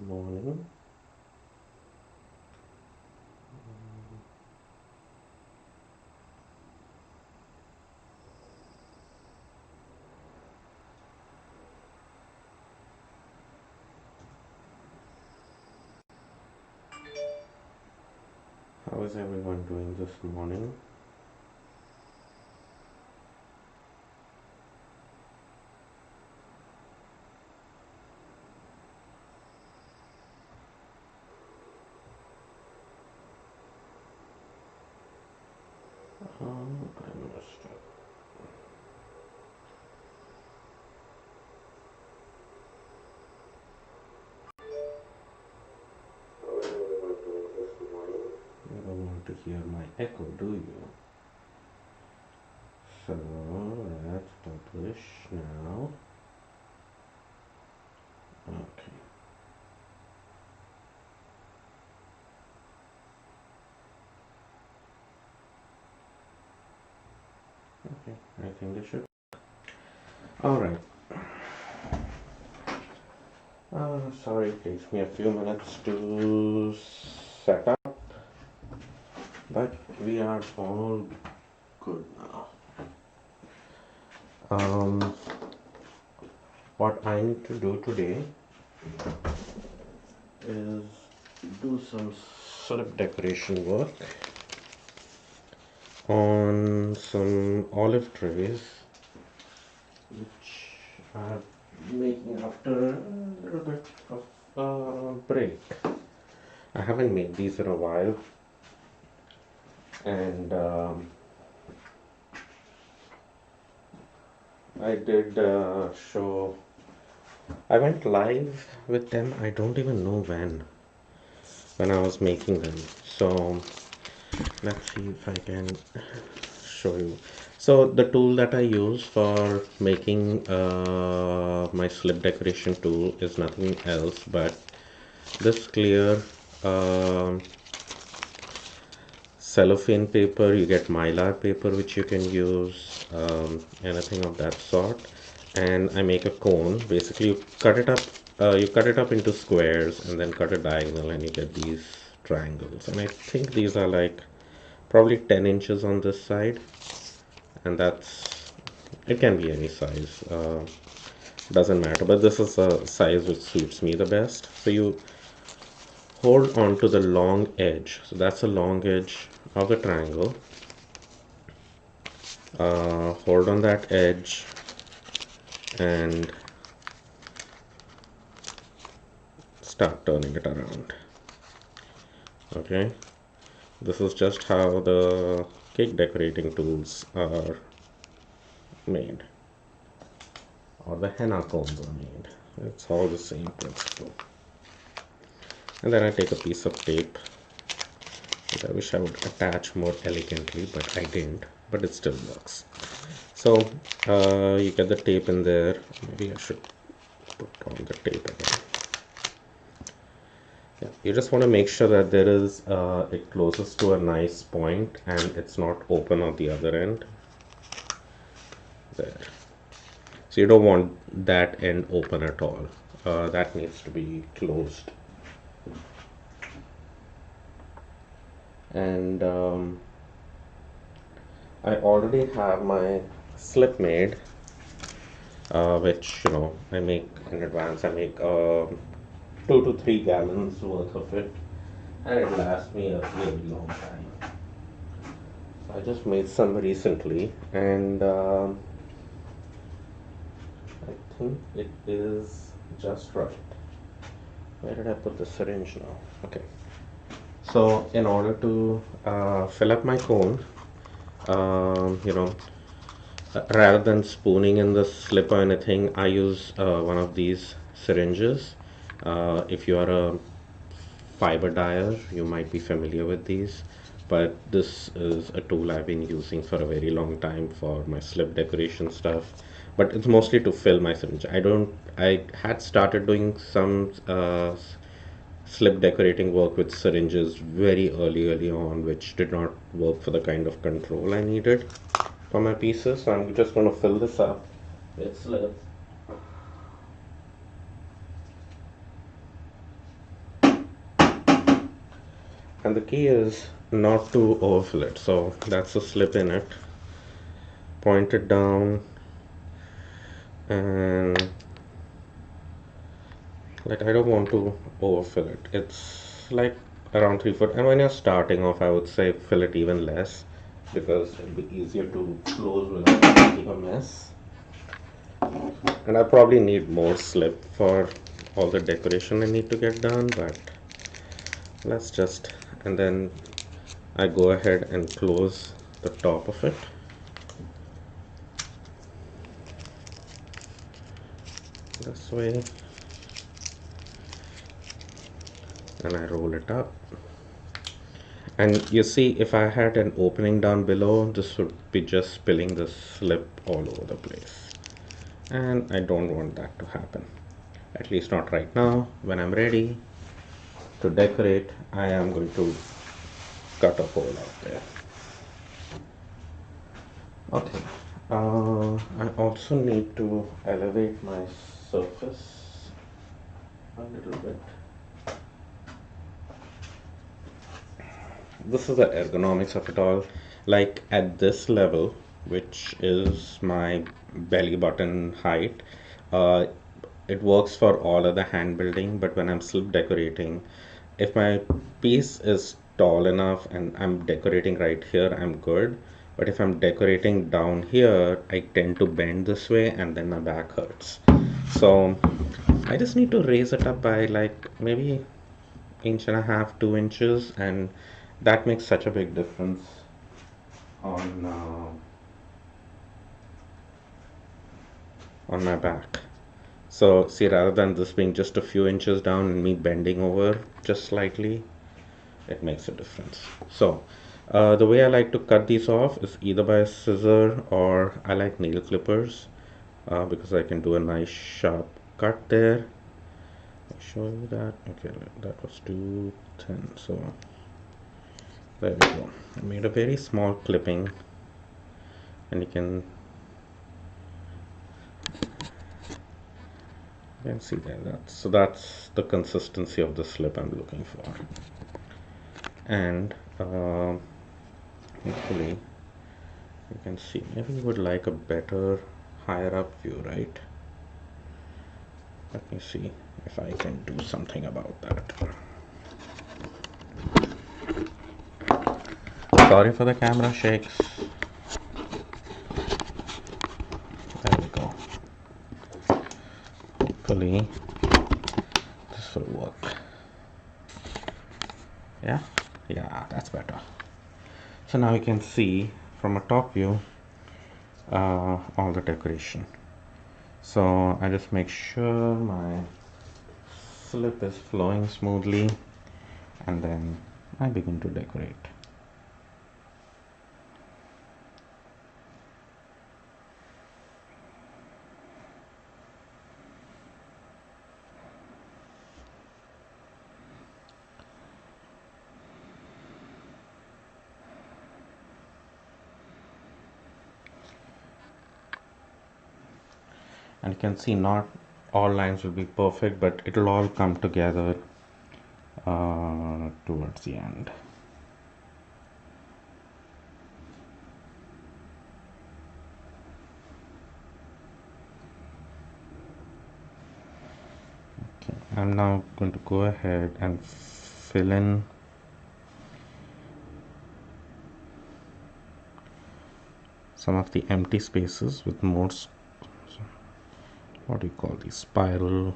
Morning. How is everyone doing this morning? I missed it. How is everyone doing this morning? You don't want to hear my echo, do you? So let's publish now. Okay. Okay. I think they should. All right. Sorry, it takes me a few minutes to set up, but we are all good now. What I need to do today is do some slip decoration work on some olive trays which I'm making after a little bit of a break. I haven't made these in a while, and I did show. I went live with them. I don't even know when I was making them. So let's see if I can show you. So the tool that I use for making my slip decoration tool is nothing else but this clear um cellophane paper. You get mylar paper which you can use, anything of that sort. And I make a cone. Basically you cut it up into squares and then cut a diagonal and you get these triangles. And I think these are like probably 10 inches on this side, and it can be any size, doesn't matter, but this is a size which suits me the best. So you hold on to the long edge, so that's the long edge of the triangle. Hold on that edge and start turning it around. Okay, this is just how the cake decorating tools are made, or the henna cones are made. It's all the same principle. And then I take a piece of tape, which I wish I would attach more elegantly, but I didn't, but it still works. So you get the tape in there. Maybe I should put on the tape again. Yeah, you just want to make sure that there is it closes to a nice point and it's not open on the other end. There. So you don't want that end open at all. That needs to be closed. And I already have my slip made, which I make in advance. I make 2 to 3 gallons worth of it, and it lasts me a really long time. So I just made some recently, and I think it is just right. Where did I put the syringe now? Okay. So in order to fill up my cone, rather than spooning in the slip or anything, I use one of these syringes. If you are a fiber dyer, you might be familiar with these, but this is a tool I've been using for a very long time for my slip decoration stuff. But it's mostly to fill my syringe. I had started doing some slip decorating work with syringes very early on, which did not work for the kind of control I needed for my pieces. So I'm just going to fill this up with slip. And the key is not to overfill it. So that's a slip in it. Point it down and like I don't want to overfill it. It's like around 3 foot. And when you're starting off, I would say fill it even less because it'll be easier to close without making a mess. And I probably need more slip for all the decoration I need to get done, but let's just, and then I go ahead and close the top of it. This way. And I roll it up. And you see, if I had an opening down below, this would be just spilling the slip all over the place. And I don't want that to happen. At least not right now. When I'm ready to decorate, I am going to cut a hole out there. Okay. I also need to elevate my surface a little bit. This is the ergonomics of it all. Like at this level, which is my belly button height, uh, it works for all of the hand building, but when I'm slip decorating, if my piece is tall enough and I'm decorating right here, I'm good. But if I'm decorating down here, I tend to bend this way and then my back hurts. So I just need to raise it up by like maybe inch and a half, 2 inches, and that makes such a big difference on my back. So see, rather than this being just a few inches down and me bending over just slightly, it makes a difference. So the way I like to cut these off is either by a scissor or I like nail clippers because I can do a nice sharp cut there. I'll show you that. Okay, that was too thin, so there we go. I made a very small clipping and you can see there. So that's the consistency of the slip I'm looking for. And hopefully you can see, maybe you would like a better higher up view, right? Let me see if I can do something about that. Sorry for the camera shakes. There we go. Hopefully this will work. Yeah, that's better. So now you can see from a top view all the decoration. So I just make sure my slip is flowing smoothly and then I begin to decorate. And you can see not all lines will be perfect, but it'll all come together towards the end. Okay, I'm now going to go ahead and fill in some of the empty spaces with more, what do you call these, spiral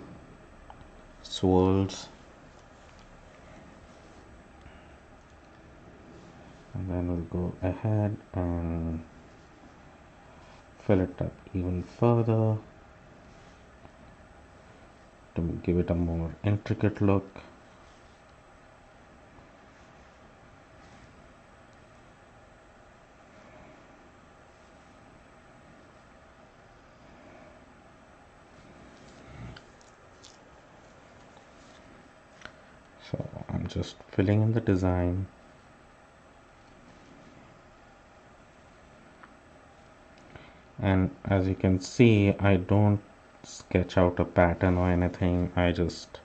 swirls. And then we'll go ahead and fill it up even further to give it a more intricate look. So I'm just filling in the design. And as you can see, I don't sketch out a pattern or anything. I just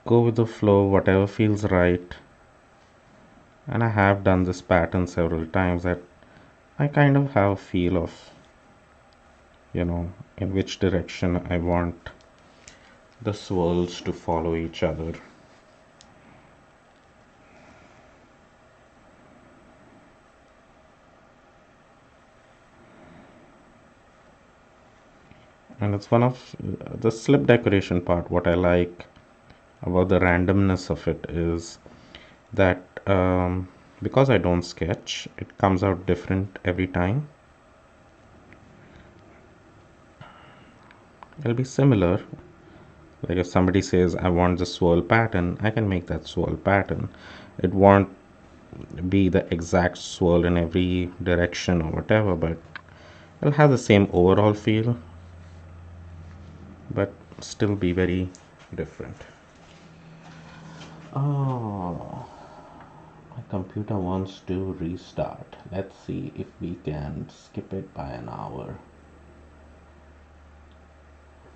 go with the flow, whatever feels right. And I have done this pattern several times that I kind of have a feel of, in which direction I want the swirls to follow each other. And it's one of the slip decoration part. What I like about the randomness of it is that because I don't sketch, it comes out different every time. It'll be similar. Like if somebody says, I want the swirl pattern, I can make that swirl pattern. It won't be the exact swirl in every direction or whatever, but it'll have the same overall feel, but still be very different. Oh, my computer wants to restart. Let's see if we can skip it by an hour.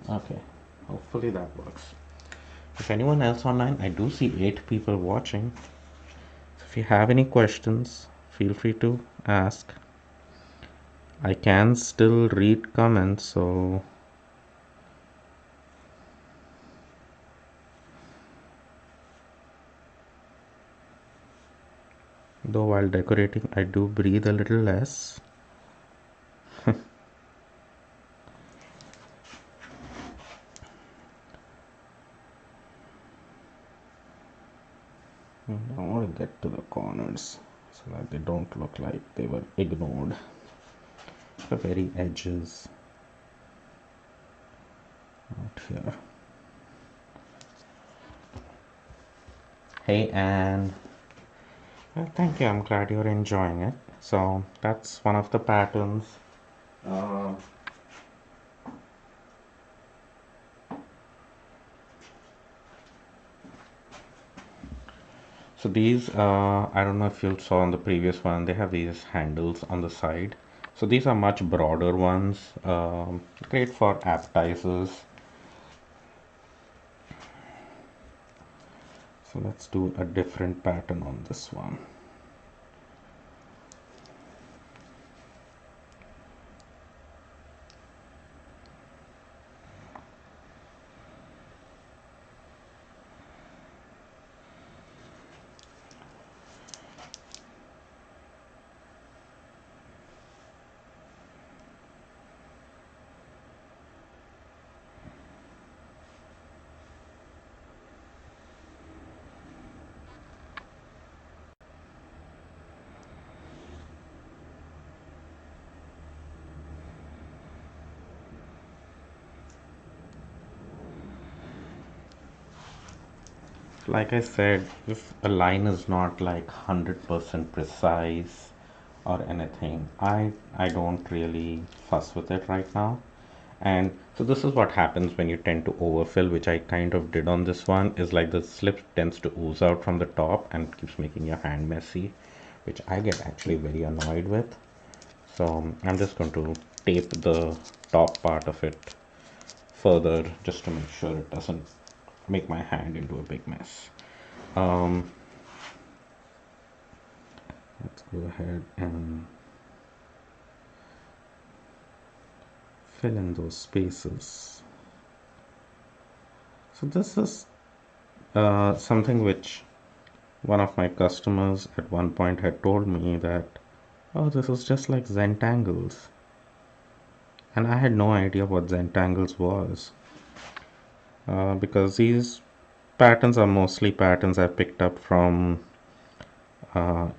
Okay, hopefully that works. If anyone else online, I do see 8 people watching. So if you have any questions, feel free to ask. I can still read comments, so though while decorating I do breathe a little less. I want to get to the corners so that they don't look like they were ignored. The very edges out here. Hey Anne. Well, thank you. I'm glad you're enjoying it. So that's one of the patterns. Uh, So these, I don't know if you saw on the previous one, they have these handles on the side. So these are much broader ones, great for appetizers. So let's do a different pattern on this one. Like I said, if a line is not like 100% precise or anything, I don't really fuss with it right now. And so this is what happens when you tend to overfill, which I kind of did on this one, is like the slip tends to ooze out from the top and keeps making your hand messy, which I get actually very annoyed with. So I'm just going to tape the top part of it further just to make sure it doesn't make my hand into a big mess. Let's go ahead and fill in those spaces. So this is something which one of my customers at one point had told me that, oh, this is just like Zentangles. And I had no idea what Zentangles was. Because these patterns are mostly patterns I picked up from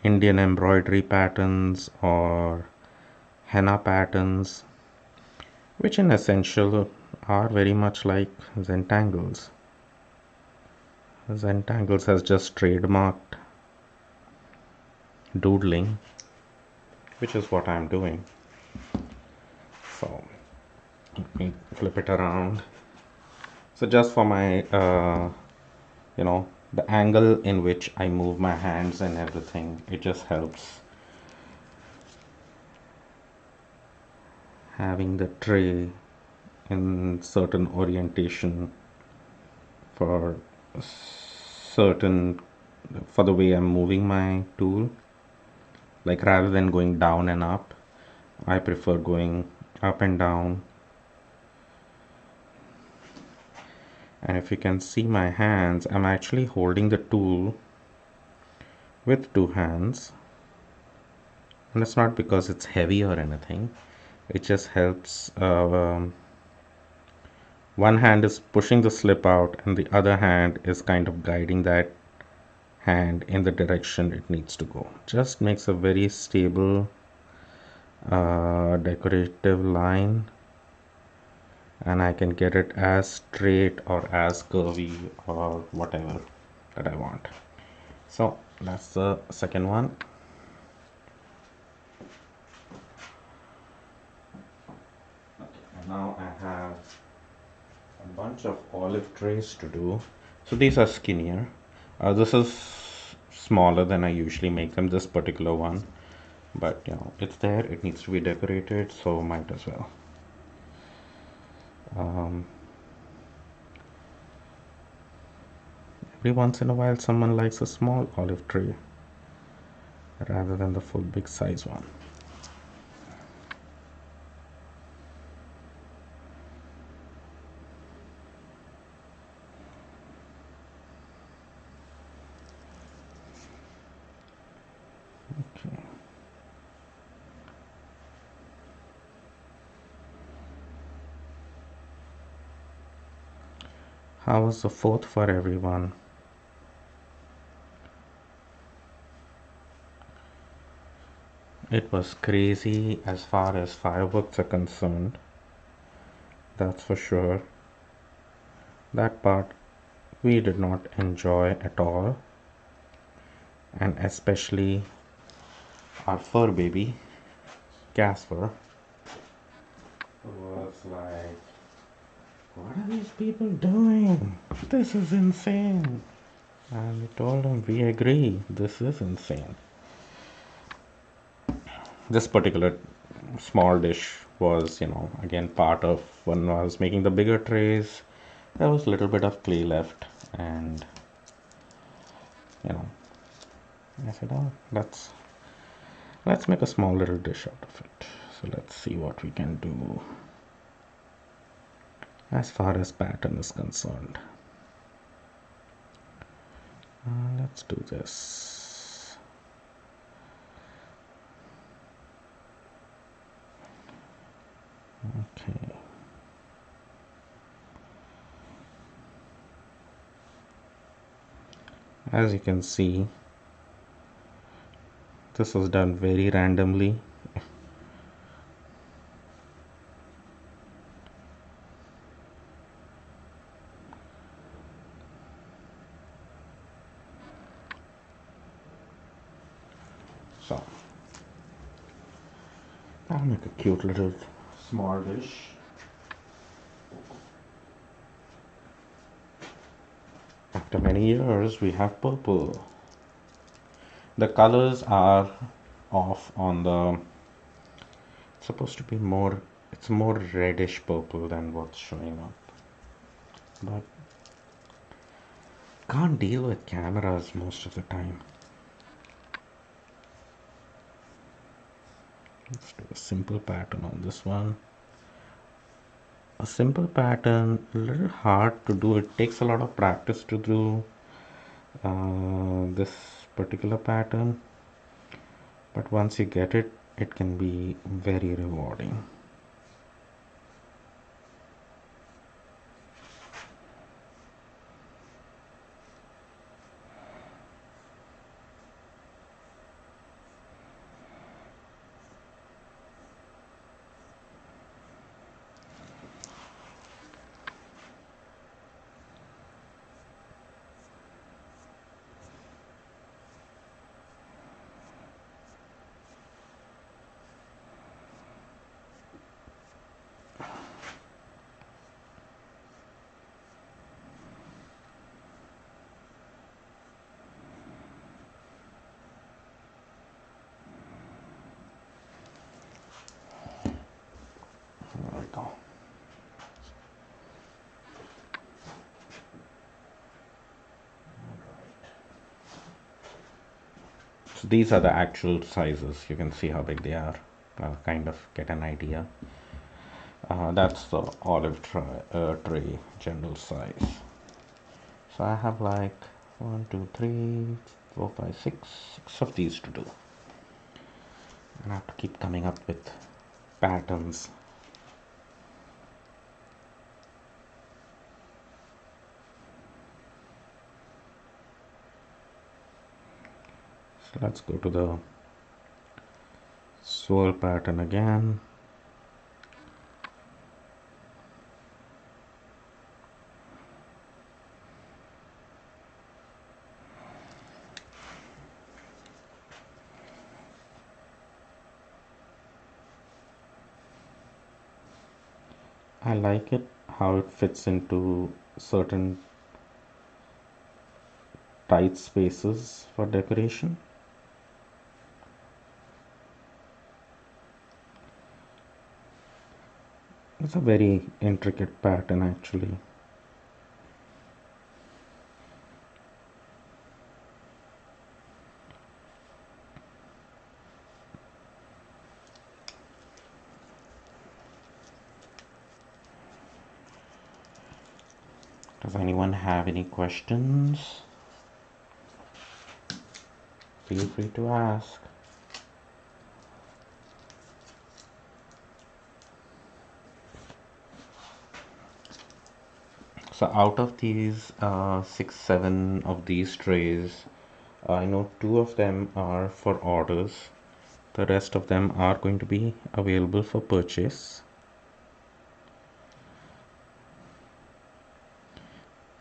Indian embroidery patterns or henna patterns, which in essential are very much like Zentangles. Zentangles has just trademarked doodling, which is what I'm doing. So let me flip it around. So just for my, the angle in which I move my hands and everything, it just helps having the tray in certain orientation for certain for the way I'm moving my tool. Like rather than going down and up, I prefer going up and down. And if you can see my hands, I'm actually holding the tool with two hands. And it's not because it's heavy or anything. It just helps. One hand is pushing the slip out, and the other hand is kind of guiding that hand in the direction it needs to go. Just makes a very stable decorative line, and I can get it as straight or as curvy or whatever that I want. So that's the second one. And now I have a bunch of olive trays to do. So these are skinnier. This is smaller than I usually make them, this particular one. But it's there, it needs to be decorated, so might as well. Um, every once in a while, someone likes a small olive tray rather than the full big size one. Okay. How was the fourth for everyone? It was crazy as far as fireworks are concerned. That's for sure. That part we did not enjoy at all. And especially our fur baby, Casper, was like, what are these people doing? This is insane. And we told him, we agree, this is insane. This particular small dish was, again part of when I was making the bigger trays. There was a little bit of clay left, and you know, I said, oh, let's make a small little dish out of it. So let's see what we can do as far as pattern is concerned. Let's do this. Okay. As you can see, this was done very randomly. So I'll make a cute little small dish. After many years, we have purple. The colors are off on the, it's supposed to be more, it's more reddish purple than what's showing up. But can't deal with cameras most of the time. Let's do a simple pattern on this one. A simple pattern, a little hard to do. It takes a lot of practice to do this particular pattern. But once you get it, it can be very rewarding. So these are the actual sizes. You can see how big they are. Kind of get an idea. That's the olive tray general size. So I have like 1, 2, 3, 4, 5, 6 of these to do. And I have to keep coming up with patterns. So let's go to the swirl pattern again. I like it how it fits into certain tight spaces for decoration. It's a very intricate pattern actually. Does anyone have any questions? Feel free to ask. So out of these 6, 7 of these trays, I know 2 of them are for orders. The rest of them are going to be available for purchase.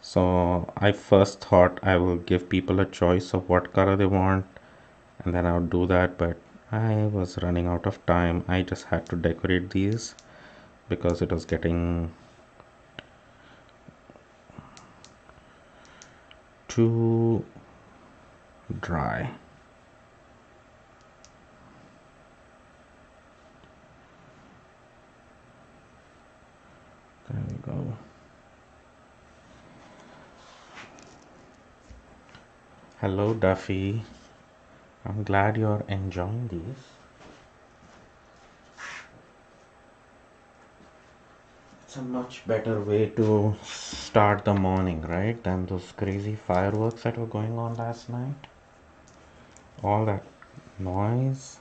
So I first thought I will give people a choice of what color they want, and then I would do that, but I was running out of time. I just had to decorate these because it was getting too dry. There we go. Hello, Duffy. I'm glad you're enjoying these. It's a much better way to start the morning, right? Than those crazy fireworks that were going on last night. All that noise.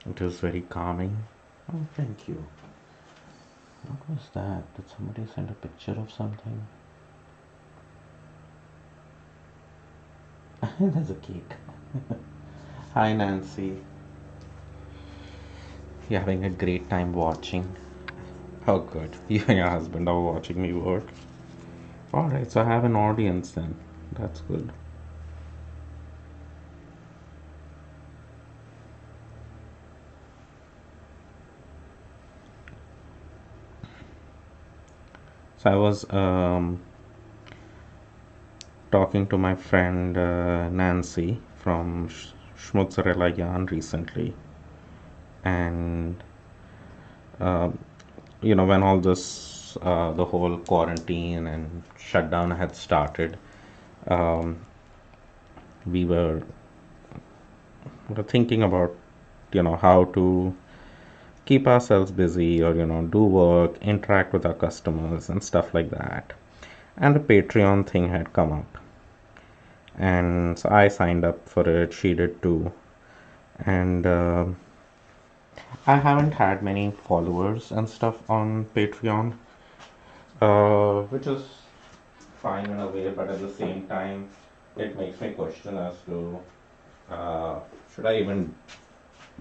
It was very calming. Oh, thank you. What was that? Did somebody send a picture of something? There's a cake. Hi, Nancy. You're having a great time watching. Oh, good. You and your husband are watching me work. Alright, so I have an audience then. That's good. So I was talking to my friend Nancy from Schmutzerella Yarn recently, and um, when all this, the whole quarantine and shutdown had started, um, we were thinking about, how to keep ourselves busy or, do work, interact with our customers and stuff like that. And the Patreon thing had come up. And so I signed up for it, she did too. And I haven't had many followers and stuff on Patreon, which is fine in a way, but at the same time, it makes me question as to uh, should I even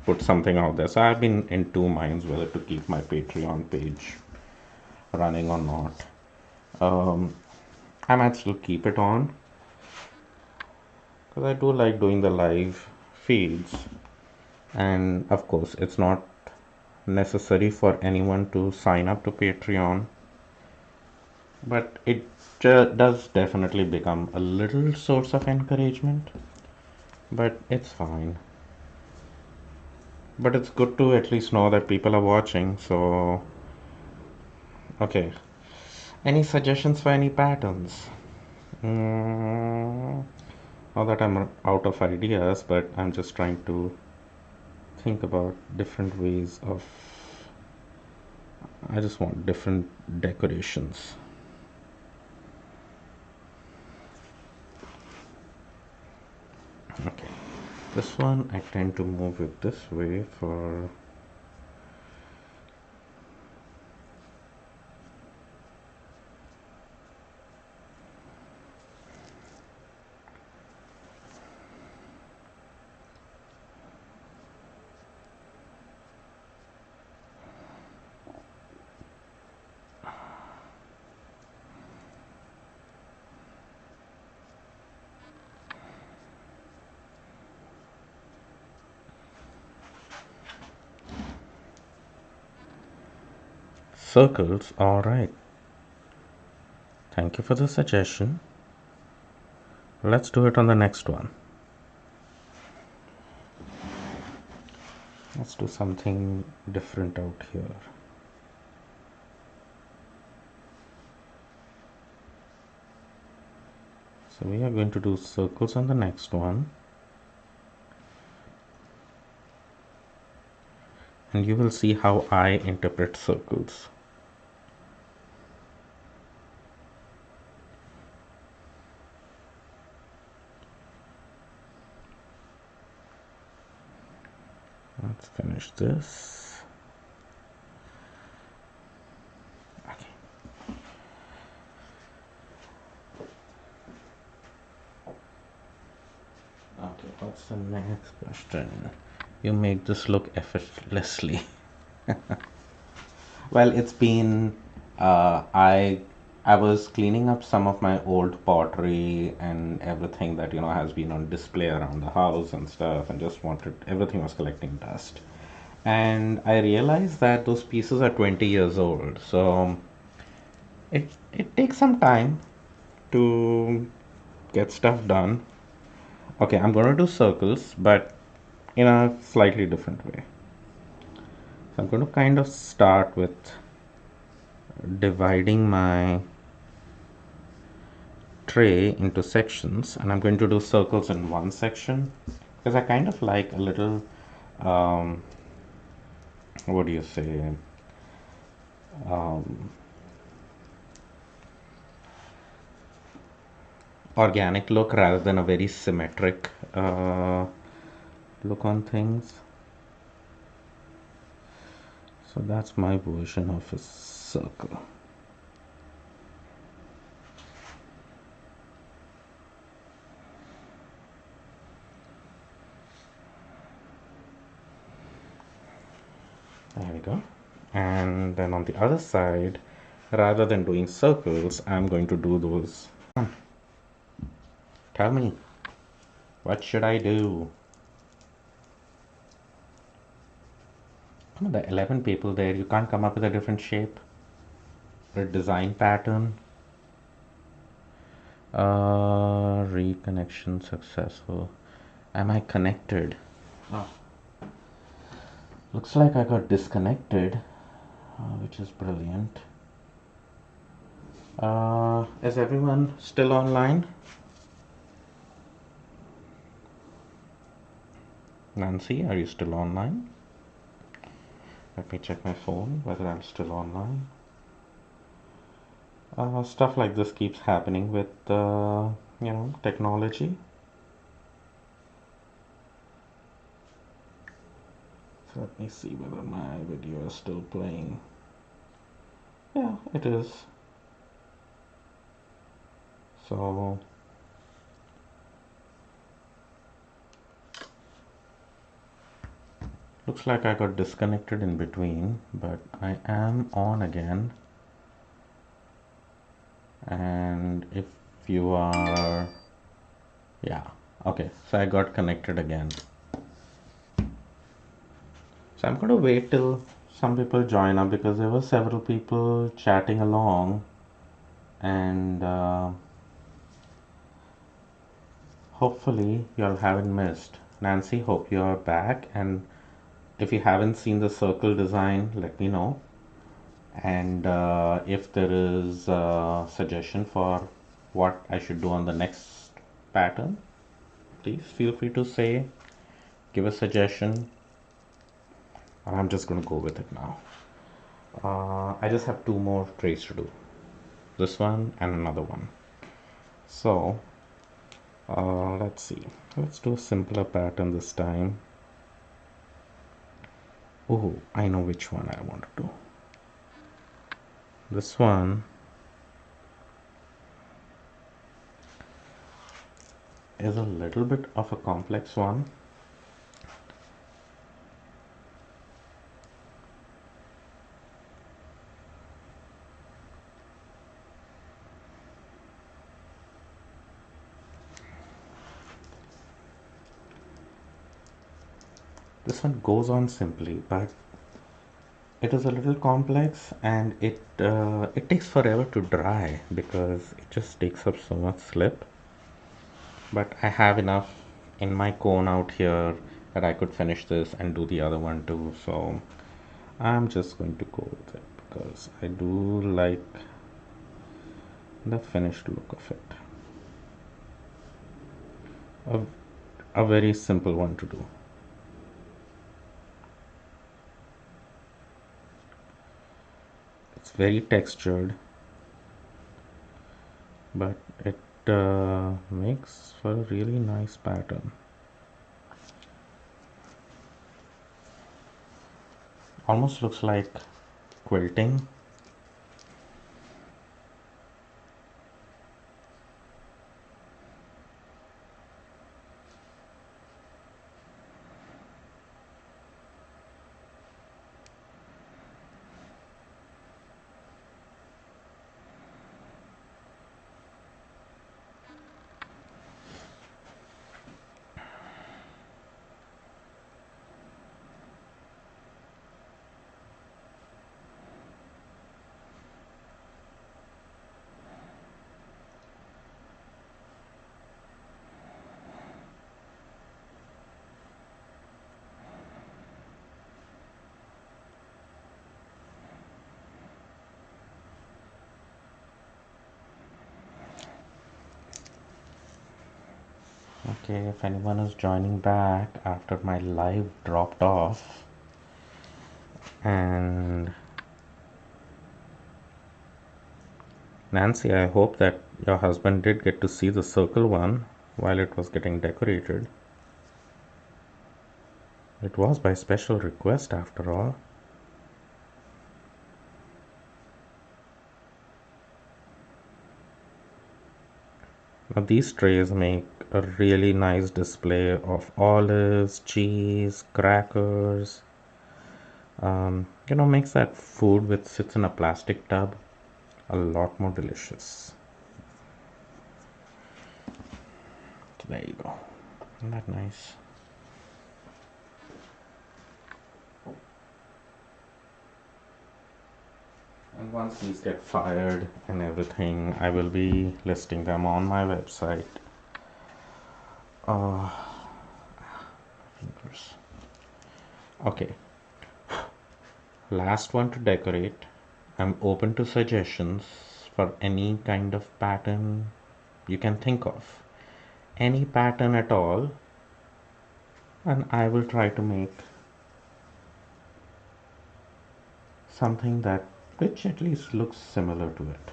put something out there. So I've been in two minds whether to keep my Patreon page running or not. Um, I might still keep it on because I do like doing the live feeds, and of course, it's not necessary for anyone to sign up to Patreon, but it does definitely become a little source of encouragement, but it's fine. But it's good to at least know that people are watching. So, okay. Any suggestions for any patterns? Mm, Not that I'm out of ideas, but I'm just trying to think about different ways of. I just want different decorations. Okay. This one I tend to move it this way for. Circles, alright. Thank you for the suggestion. Let's do it on the next one. Let's do something different out here. So we are going to do circles on the next one. And you will see how I interpret circles. Let's finish this. Okay. Okay, what's the next question? You make this look effortlessly. Well, it's been I was cleaning up some of my old pottery and everything that has been on display around the house and stuff, and just wanted everything was collecting dust. And I realized that those pieces are 20 years old, so it takes some time to get stuff done. Okay, I'm gonna do circles, but in a slightly different way. So I'm going to kind of start with dividing my tray into sections, and I'm going to do circles in one section because I kind of like a little um, what do you say, um, organic look rather than a very symmetric look on things. So that's my version of a circle. There we go. And then on the other side, rather than doing circles, I'm going to do those. Tell me, what should I do? Come on, the 11 people there, you can't come up with a different shape or design pattern. Reconnection successful. Am I connected? Oh. Looks like I got disconnected, which is brilliant. Is everyone still online? Nancy, are you still online? Let me check my phone whether I'm still online. Stuff like this keeps happening with technology. Let me see whether my video is still playing. Yeah, it is. So looks like I got disconnected in between, but I am on again. And if you are, yeah, okay, so I got connected again. So I'm going to wait till some people join up because there were several people chatting along, and hopefully y'all haven't missed. Nancy, hope you're back, and if you haven't seen the circle design, let me know. And if there is a suggestion for what I should do on the next pattern, please feel free to say, give a suggestion, or I'm just going to go with it now. I just have two more trays to do, this one and another one. So let's see, let's do a simpler pattern this time. Oh, I know which one I want to do. This one is a little bit of a complex one. This one goes on simply, but it is a little complex, and it takes forever to dry because it just takes up so much slip. But I have enough in my cone out here that I could finish this and do the other one too. So I'm just going to go with it because I do like the finished look of it. A very simple one to do. It's very textured, but it makes for a really nice pattern. Almost looks like quilting. Okay, if anyone is joining back after my live dropped off, and Nancy, I hope that your husband did get to see the circle one while it was getting decorated. It was by special request after all. Now these trays make a really nice display of olives, cheese, crackers. Makes that food which sits in a plastic tub a lot more delicious. So there you go. Isn't that nice? And once these get fired and everything, I will be listing them on my website. Fingers. Okay. Last one to decorate. I'm open to suggestions for any kind of pattern you can think of. Any pattern at all, and I will try to make something that which at least looks similar to it.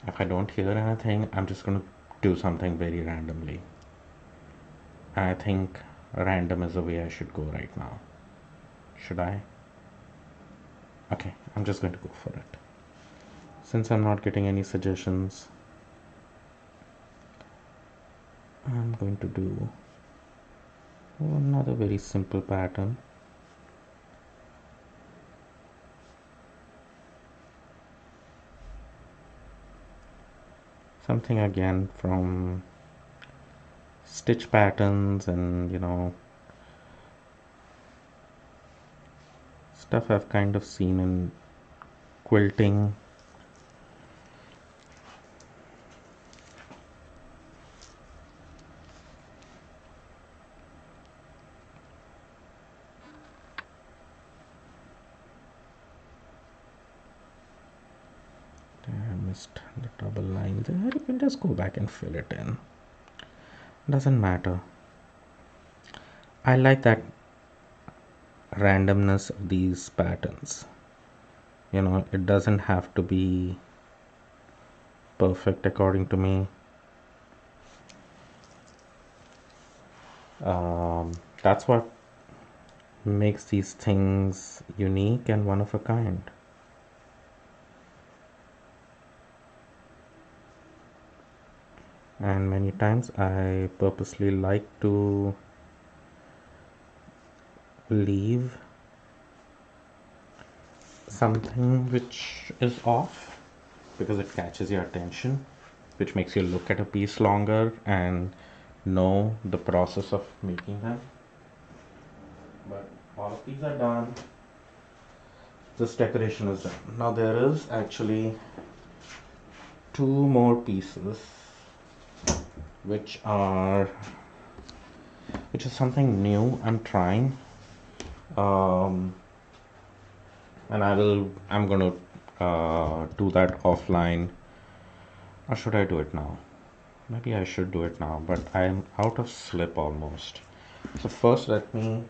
If I don't hear anything, I'm just going to do something very randomly. I think random is the way I should go right now. Should I? Okay, I'm just going to go for it. Since I'm not getting any suggestions, I'm going to do another very simple pattern. Something again from stitch patterns and stuff I've kind of seen in quilting. I missed the double line there. You can just go back and fill it in. Doesn't matter. I like that randomness of these patterns. It doesn't have to be perfect according to me. That's what makes these things unique and one of a kind. And many times I purposely like to leave something which is off because it catches your attention, which makes you look at a piece longer and know the process of making them. But all of these are done. This decoration is done. Now there is actually two more pieces which is something new I'm trying. And I'm gonna do that offline. Or should I do it now? Maybe I should do it now, but I'm out of slip almost. So first I think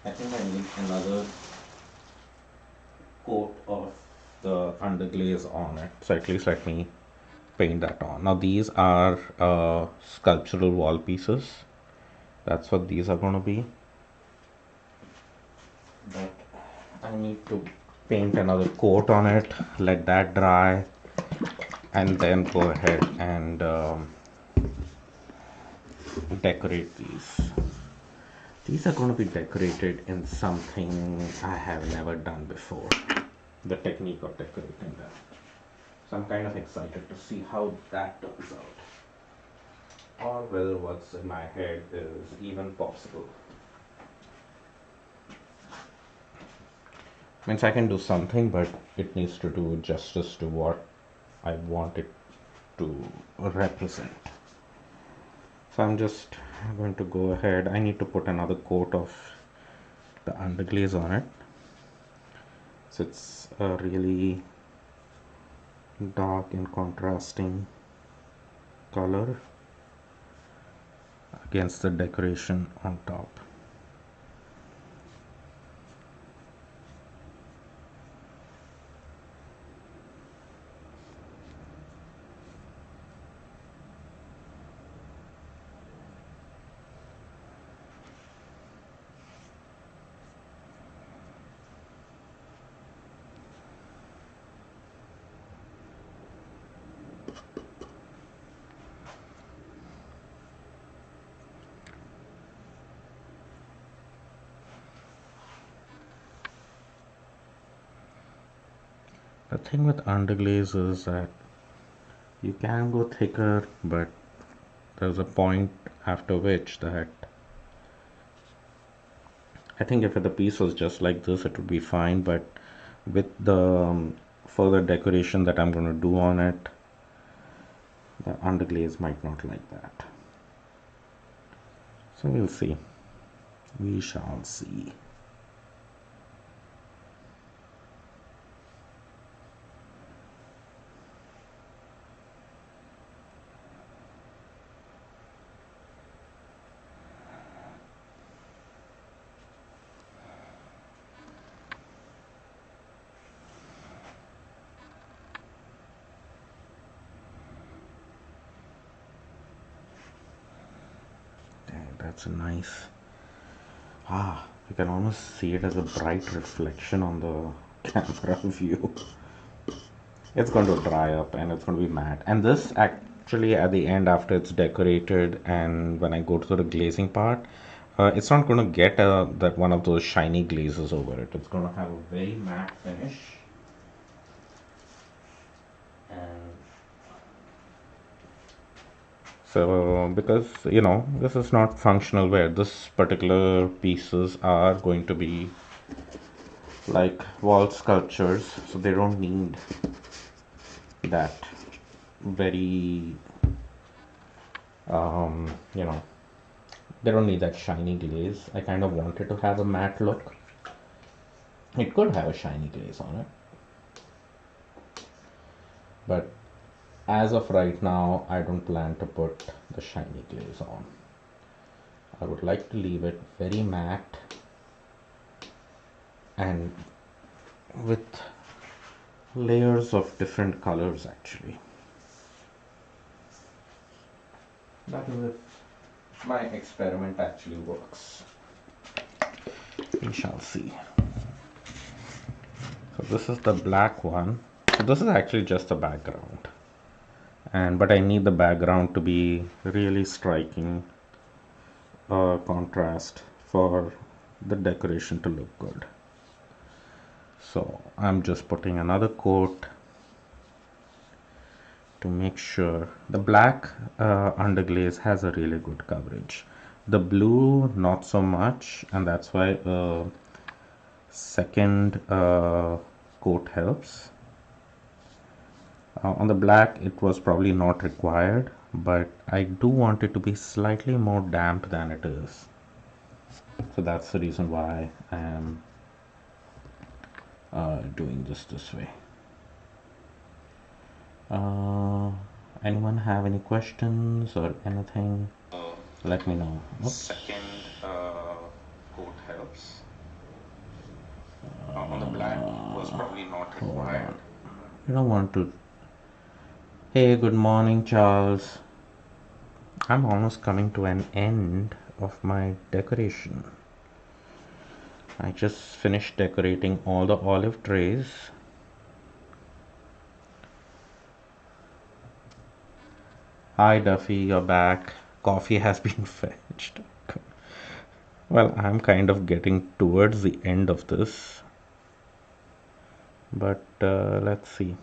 I need another coat of the underglaze on it. So at least let me paint that on. Now these are sculptural wall pieces. That's what these are going to be. But I need to paint another coat on it, let that dry, and then go ahead and decorate these. These are going to be decorated in something I have never done before. The technique of decorating them. So I'm kind of excited to see how that turns out. Or whether what's in my head is even possible. Means I can do something, but it needs to do justice to what I want it to represent. So I'm just going to go ahead. I need to put another coat of the underglaze on it. So it's a really dark and contrasting color against the decoration on top. The thing with underglaze is that you can go thicker, but there's a point after which that I think if the piece was just like this, it would be fine, but with the further decoration that I'm going to do on it, the underglaze might not like that. So we'll see. We shall see. That's nice. You can almost see it as a bright reflection on the camera view. It's going to dry up and it's going to be matte. And this actually at the end after it's decorated and when I go to the glazing part, it's not going to get that one of those shiny glazes over it. It's going to have a very matte finish. And so because this is not functional wear, this particular pieces are going to be like wall sculptures, so they don't need that very you know they don't need that shiny glaze. I kind of wanted to have a matte look. It could have a shiny glaze on it, but as of right now I don't plan to put the shiny glaze on. I would like to leave it very matte and with layers of different colors actually. That is if my experiment actually works. We shall see. So this is the black one. So this is actually just a background. But I need the background to be really striking contrast for the decoration to look good. So I'm just putting another coat to make sure. The black underglaze has a really good coverage. The blue not so much, and that's why second coat helps. On the black it was probably not required, but I do want it to be slightly more damp than it is. So that's the reason why I am doing this way. Anyone have any questions or anything? Let me know. Oops. Second coat helps. On the black was probably not required. You don't want to. Hey, good morning, Charles. I'm almost coming to an end of my decoration. I just finished decorating all the olive trays. Hi Duffy, you're back. Coffee has been fetched. Well, I'm kind of getting towards the end of this, but let's see.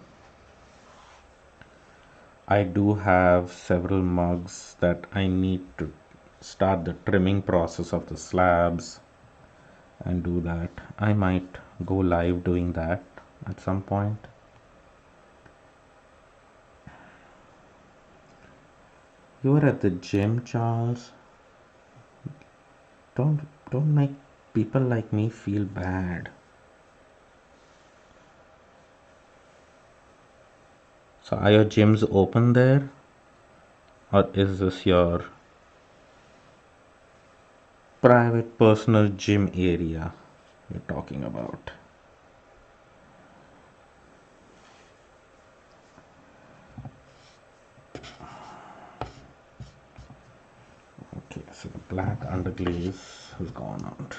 I do have several mugs that I need to start the trimming process of the slabs and do that. I might go live doing that at some point. You were at the gym, Charles. Don't make people like me feel bad. So are your gyms open there? Or is this your private personal gym area you're talking about? Okay, so the black underglaze has gone out.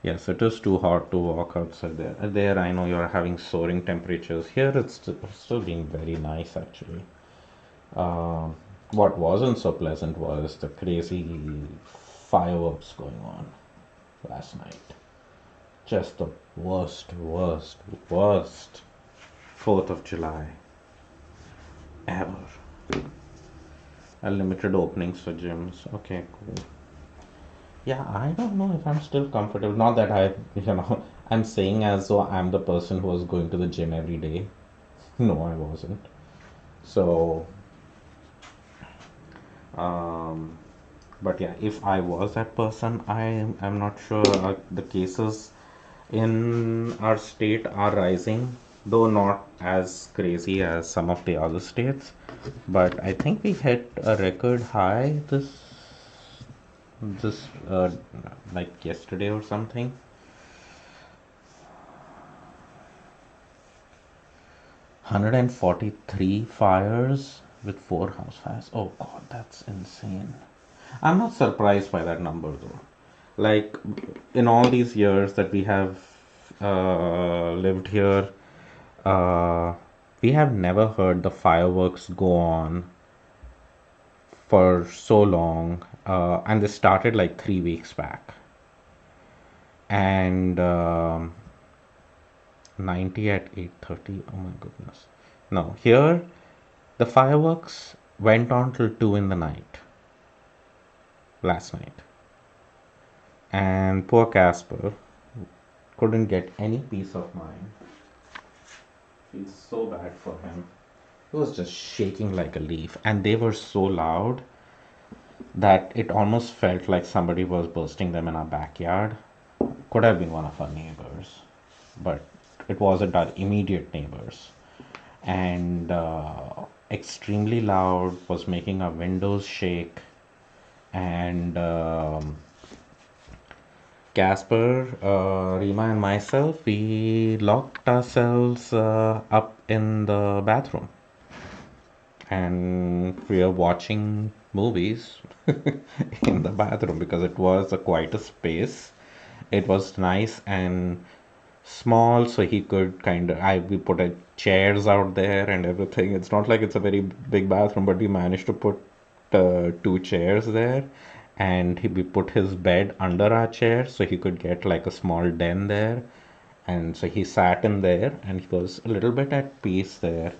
Yes, it is too hot to walk outside there. There, I know you're having soaring temperatures. Here, it's still being very nice, actually. What wasn't so pleasant was the crazy fireworks going on last night. Just the worst 4th of July ever. Limited openings for gyms. Okay, cool. Yeah, I don't know if I'm still comfortable. Not that I'm saying as though I'm the person who was going to the gym every day. No, I wasn't. So, but yeah, if I was that person, I'm not sure. The cases in our state are rising, though not as crazy as some of the other states. But I think we hit a record high this like yesterday or something. 143 fires with 4 house fires. Oh god, that's insane. I'm not surprised by that number though. Like in all these years that we have lived here, uh, we have never heard the fireworks go on for so long, and they started like 3 weeks back, and 90 at 8:30. Oh my goodness! No, here the fireworks went on till 2 in the night last night, and poor Casper couldn't get any peace of mind. Feels so bad for him. He was just shaking like a leaf, and they were so loud that it almost felt like somebody was bursting them in our backyard. Could have been one of our neighbors, but it wasn't our immediate neighbors. And extremely loud, was making our windows shake. And Casper, Rima, and myself, we locked ourselves up in the bathroom, and we are watching movies in the bathroom because it was a quite a space. It was nice and small, so he could kind of, I we put chairs out there and everything. It's not like it's a very big bathroom, but we managed to put two chairs there, and we put his bed under our chair so he could get like a small den there. And so he sat in there and he was a little bit at peace there.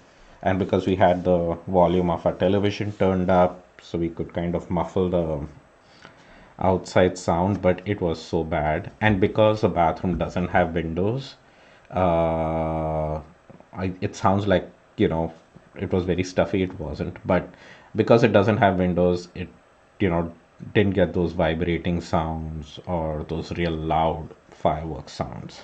And because we had the volume of our television turned up, so we could kind of muffle the outside sound, but it was so bad. And because the bathroom doesn't have windows, uh, it sounds like, you know, it was very stuffy. It wasn't. But because it doesn't have windows, it, you know, didn't get those vibrating sounds or those real loud fireworks sounds.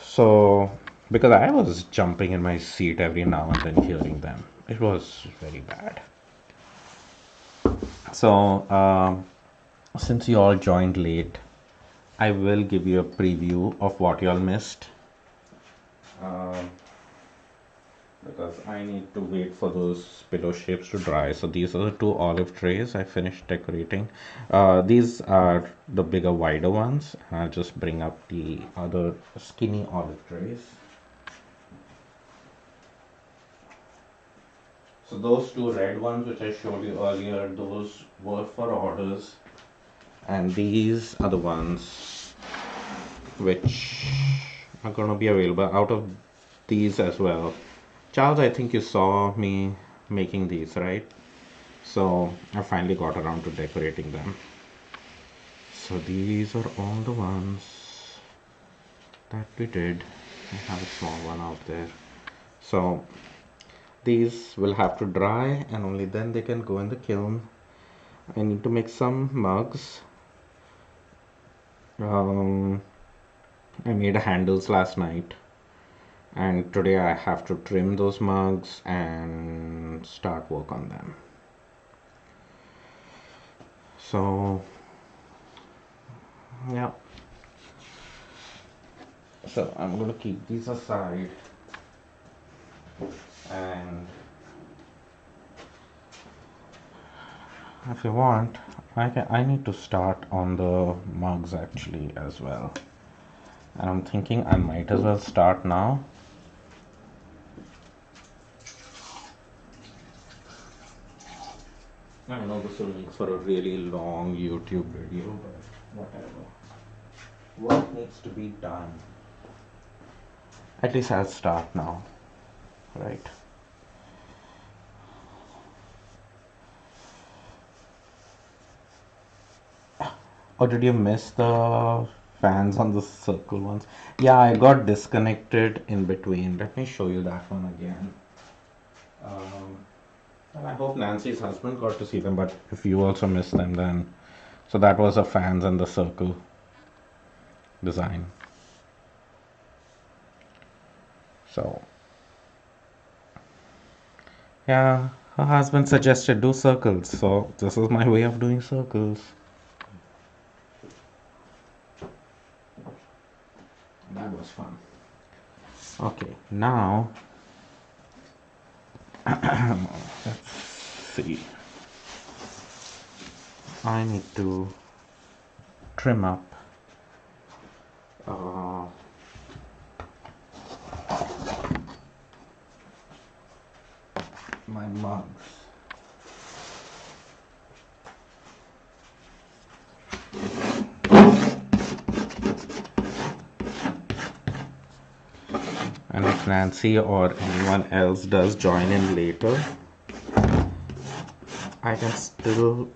So, because I was jumping in my seat every now and then hearing them, it was very bad. So, since you all joined late, I will give you a preview of what you all missed. Um, because I need to wait for those pillow shapes to dry. So these are the two olive trays I finished decorating. These are the bigger, wider ones. I'll just bring up the other skinny olive trays. So those two red ones which I showed you earlier, those were for orders. And these are the ones which are going to be available out of these as well. Charles, I think you saw me making these, right? So I finally got around to decorating them. So these are all the ones that we did. I have a small one out there. So these will have to dry and only then they can go in the kiln. I need to make some mugs. I made handles last night, and today I have to trim those mugs and start work on them. So yeah, so I'm gonna keep these aside, and if you want, I need to start on the mugs actually as well, and I'm thinking I might as well start now. I know this will make for a really long YouTube video, but whatever. What needs to be done? At least I'll start now, right? Or did you miss the fans on the circle ones? Yeah, I got disconnected in between. Let me show you that one again. Um, and I hope Nancy's husband got to see them, but if you also missed them, then. So that was a fans and the circle design. So, yeah, her husband suggested do circles, so this is my way of doing circles. That was fun. Okay, now let's see. I need to trim up uh, my mugs. And if Nancy or anyone else does join in later, I can still,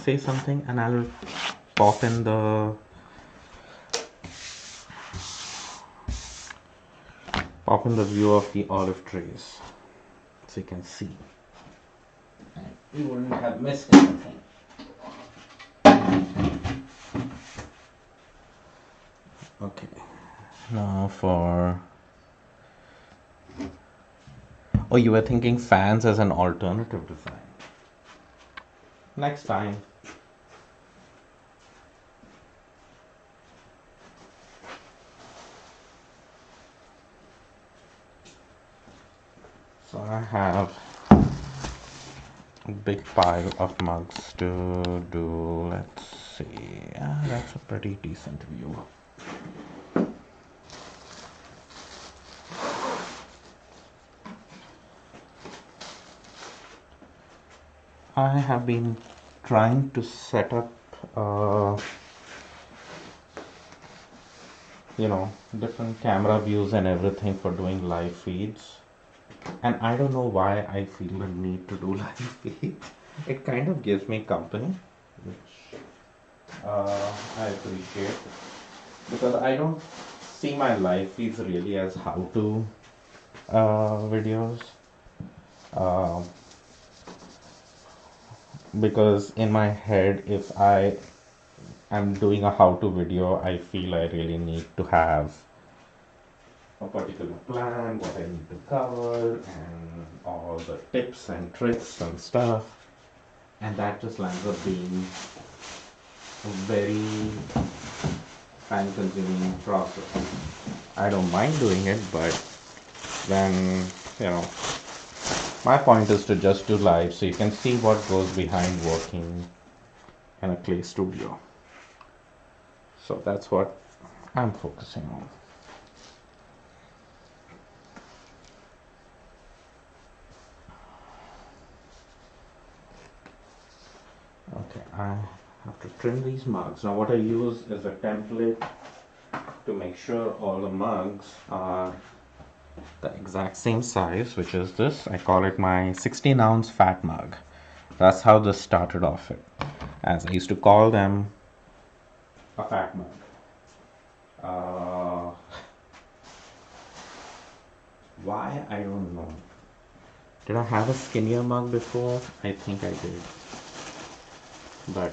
say something, and I'll pop in the view of the olive trays so you can see. And you wouldn't have missed anything. Okay. Now for... Oh, you were thinking fans as an alternative design. Next time. So I have a big pile of mugs to do. Let's see. That's a pretty decent view. I have been trying to set up different camera views and everything for doing live feeds, and I don't know why I feel the need to do live feeds. It kind of gives me company, which I appreciate, because I don't see my live feeds really as how-to videos, because in my head, if I am doing a how-to video, I feel I really need to have a particular plan, what I need to cover, and all the tips and tricks and stuff, and that just lands up being a very time-consuming process. I don't mind doing it, but then, my point is to just do live so you can see what goes behind working in a clay studio. So that's what I'm focusing on. Okay, I have to trim these mugs. Now what I use is a template to make sure all the mugs are the exact same size, which is this. I call it my 16-ounce fat mug. That's how this started off it, as I used to call them a fat mug. Why? I don't know. Did I have a skinnier mug before? I think I did. But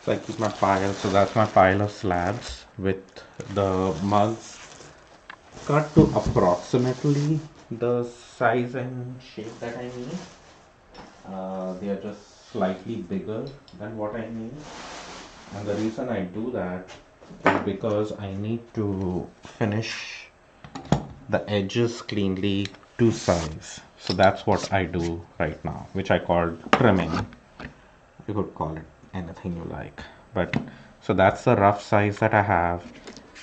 so I keep my pile, so that's my pile of slabs with the mugs cut to approximately the size and shape that I need. They are just slightly bigger than what I need, and the reason I do that is because I need to finish the edges cleanly to size. So that's what I do right now, which I call trimming. You could call it anything you like, but so that's the rough size that I have,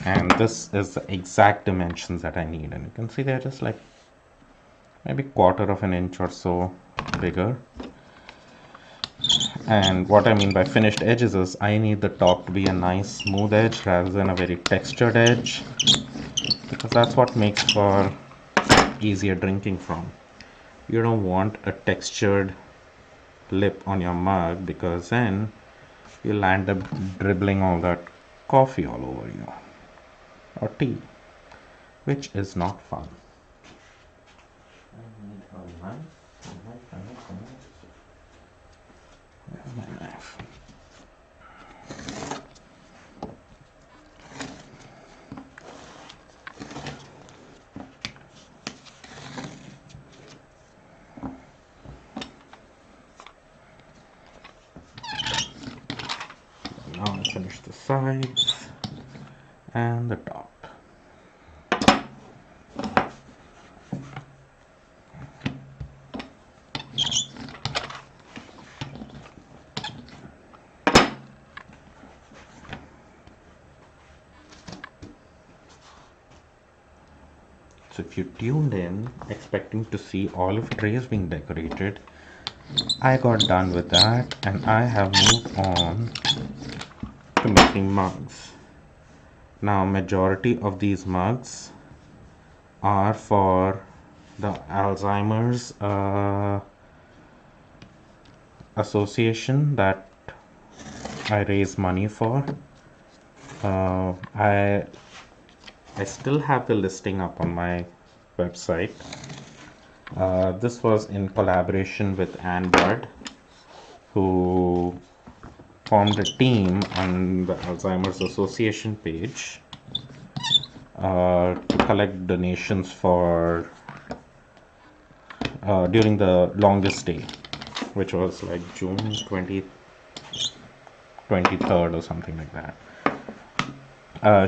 and this is the exact dimensions that I need, and you can see they're just like maybe 1/4 of an inch or so bigger. And what I mean by finished edges is I need the top to be a nice smooth edge rather than a very textured edge, because that's what makes for easier drinking from. You don't want a textured lip on your mug, because then you'll end up dribbling all that coffee all over you, or tea, which is not fun. I need a knife. Where's my knife? Now I finish the sides and the top. So if you tuned in expecting to see olive trays being decorated, I got done with that and I have moved on to making mugs. Now majority of these mugs are for the Alzheimer's association that I raise money for. I still have the listing up on my website. This was in collaboration with Ann Budd, who formed a team on the Alzheimer's Association page to collect donations for during the longest day, which was like June 23rd or something like that.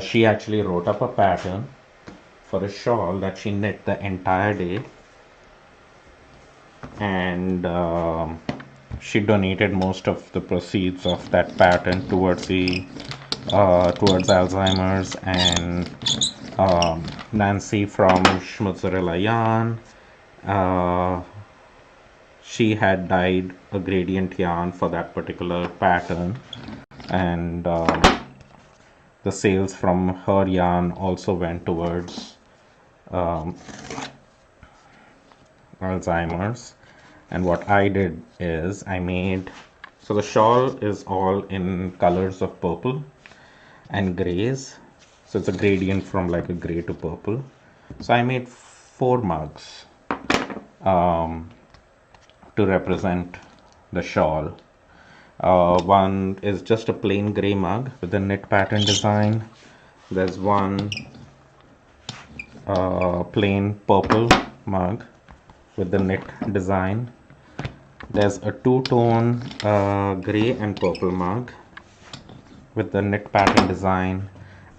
She actually wrote up a pattern for a shawl that she knit the entire day, and she donated most of the proceeds of that pattern towards the towards Alzheimer's. And Nancy from Schmutzerella Yarn, she had dyed a gradient yarn for that particular pattern, and the sales from her yarn also went towards Alzheimer's. And what I did is I made, so the shawl is all in colors of purple and grays, so it's a gradient from like a gray to purple. So I made 4 mugs to represent the shawl. One is just a plain gray mug with a knit pattern design. There's one plain purple mug with the knit design. There's a two-tone gray and purple mug with the knit pattern design.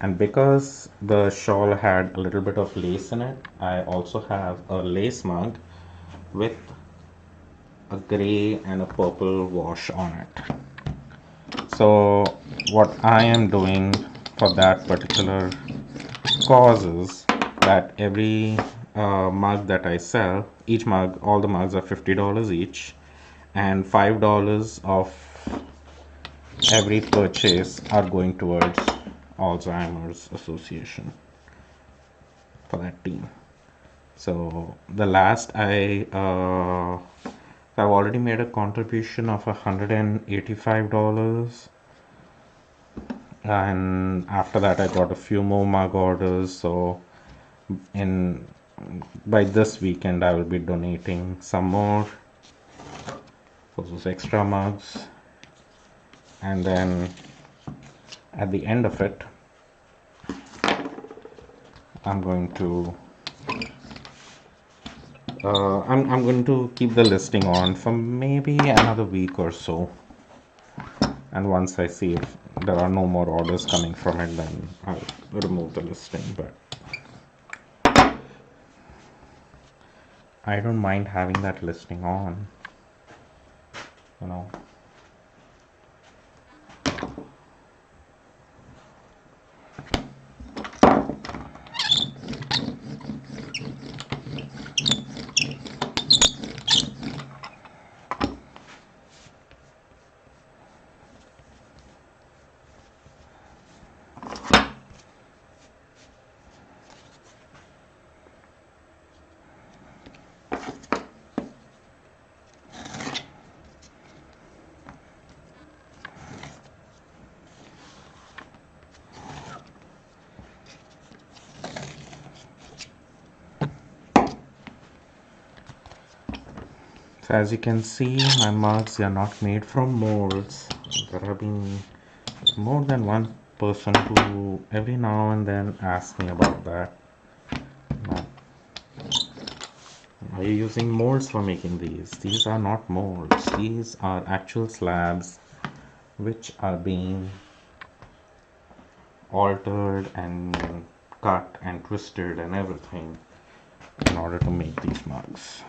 And because the shawl had a little bit of lace in it, I also have a lace mug with a gray and a purple wash on it. So what I am doing for that particular cause is that every mug that I sell, each mug, all the mugs are $50 each, and $5 of every purchase are going towards Alzheimer's Association for that team. So the last I've already made a contribution of $185, and after that I got a few more mug orders. So by this weekend I will be donating some more for those extra mugs, and then at the end of it I'm going to I'm going to keep the listing on for maybe another week or so, and once I see if there are no more orders coming from it, then I'll remove the listing. But I don't mind having that listing on, you know. So as you can see, my mugs are not made from molds. There have been more than one person who every now and then asks me about that. Are you using molds for making these? These are not molds. These are actual slabs which are being altered and cut and twisted and everything in order to make these mugs.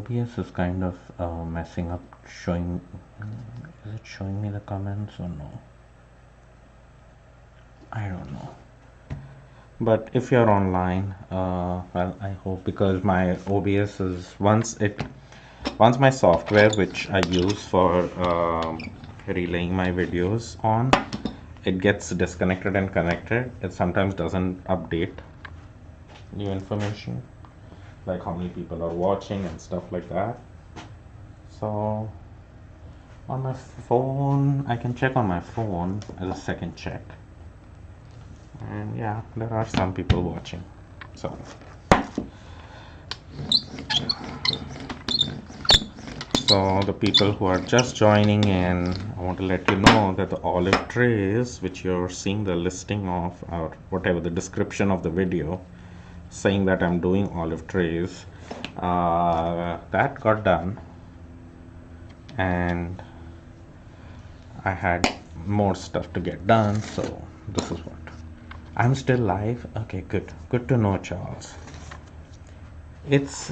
OBS is kind of messing up, showing, is it showing me the comments or no? I don't know. But if you're online, well, I hope, because my OBS is, once my software, which I use for relaying my videos on, it gets disconnected and connected, it sometimes doesn't update new information, like how many people are watching and stuff like that. So on my phone, I can check on my phone as a second check. And yeah, there are some people watching. So the people who are just joining in, I want to let you know that the olive trays, which you're seeing the listing of, or whatever the description of the video, saying that I'm doing olive trays, that got done, and I had more stuff to get done, so this is what. I'm still live? Okay, good to know, Charles. It's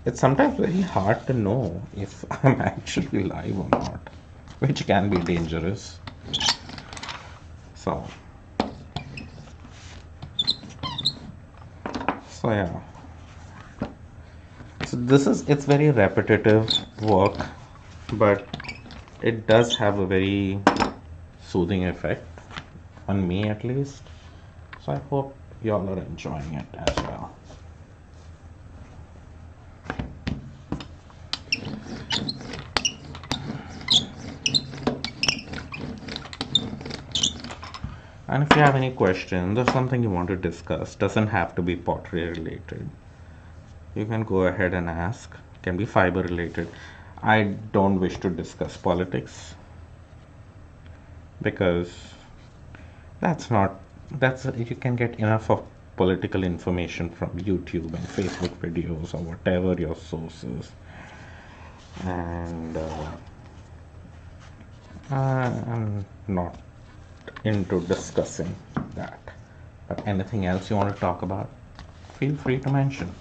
it's sometimes very hard to know if I'm actually live or not, which can be dangerous. So yeah. So it's very repetitive work, but it does have a very soothing effect on me, at least. So I hope y'all are enjoying it as well. And if you have any questions or something you want to discuss, doesn't have to be pottery related, you can go ahead and ask. Can be fiber related. I don't wish to discuss politics, because you can get enough of political information from YouTube and Facebook videos or whatever your sources. And I'm not into discussing that. But anything else you want to talk about, feel free to mention.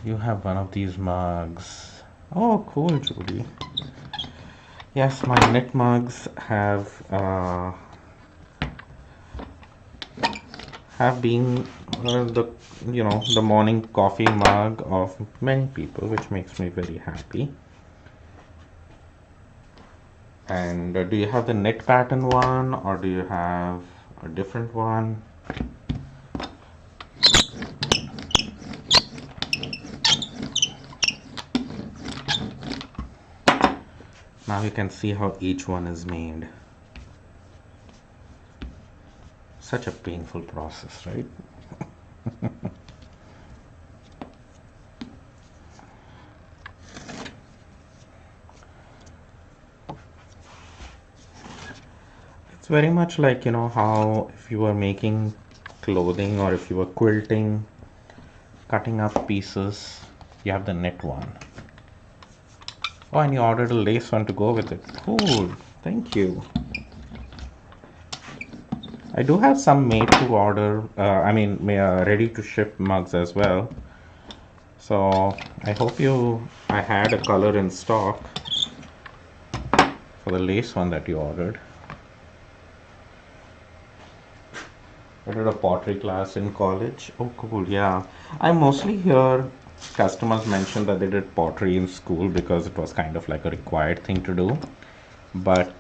You have one of these mugs. Oh, cool, Judy. Yes, my knit mugs have been the morning coffee mug of many people, which makes me very happy. And do you have the knit pattern one, or do you have a different one? Now you can see how each one is made. Such a painful process, right? It's very much like, how if you were making clothing, or if you were quilting, cutting up pieces, you have the knit one. Oh, and you ordered a lace one to go with it. Cool, thank you. I do have some made to order, ready to ship mugs as well. So I hope I had a color in stock for the lace one that you ordered. I did a pottery class in college. Oh, cool, yeah. I mostly hear customers mention that they did pottery in school because it was kind of like a required thing to do. But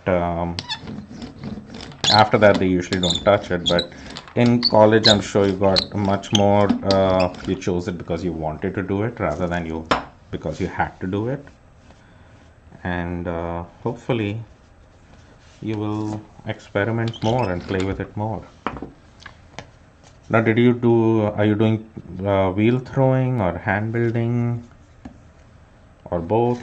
after that, they usually don't touch it. But in college, I'm sure you got much more, you chose it because you wanted to do it rather than because you had to do it. And hopefully you will experiment more and play with it more. Now, are you doing wheel throwing or hand building or both?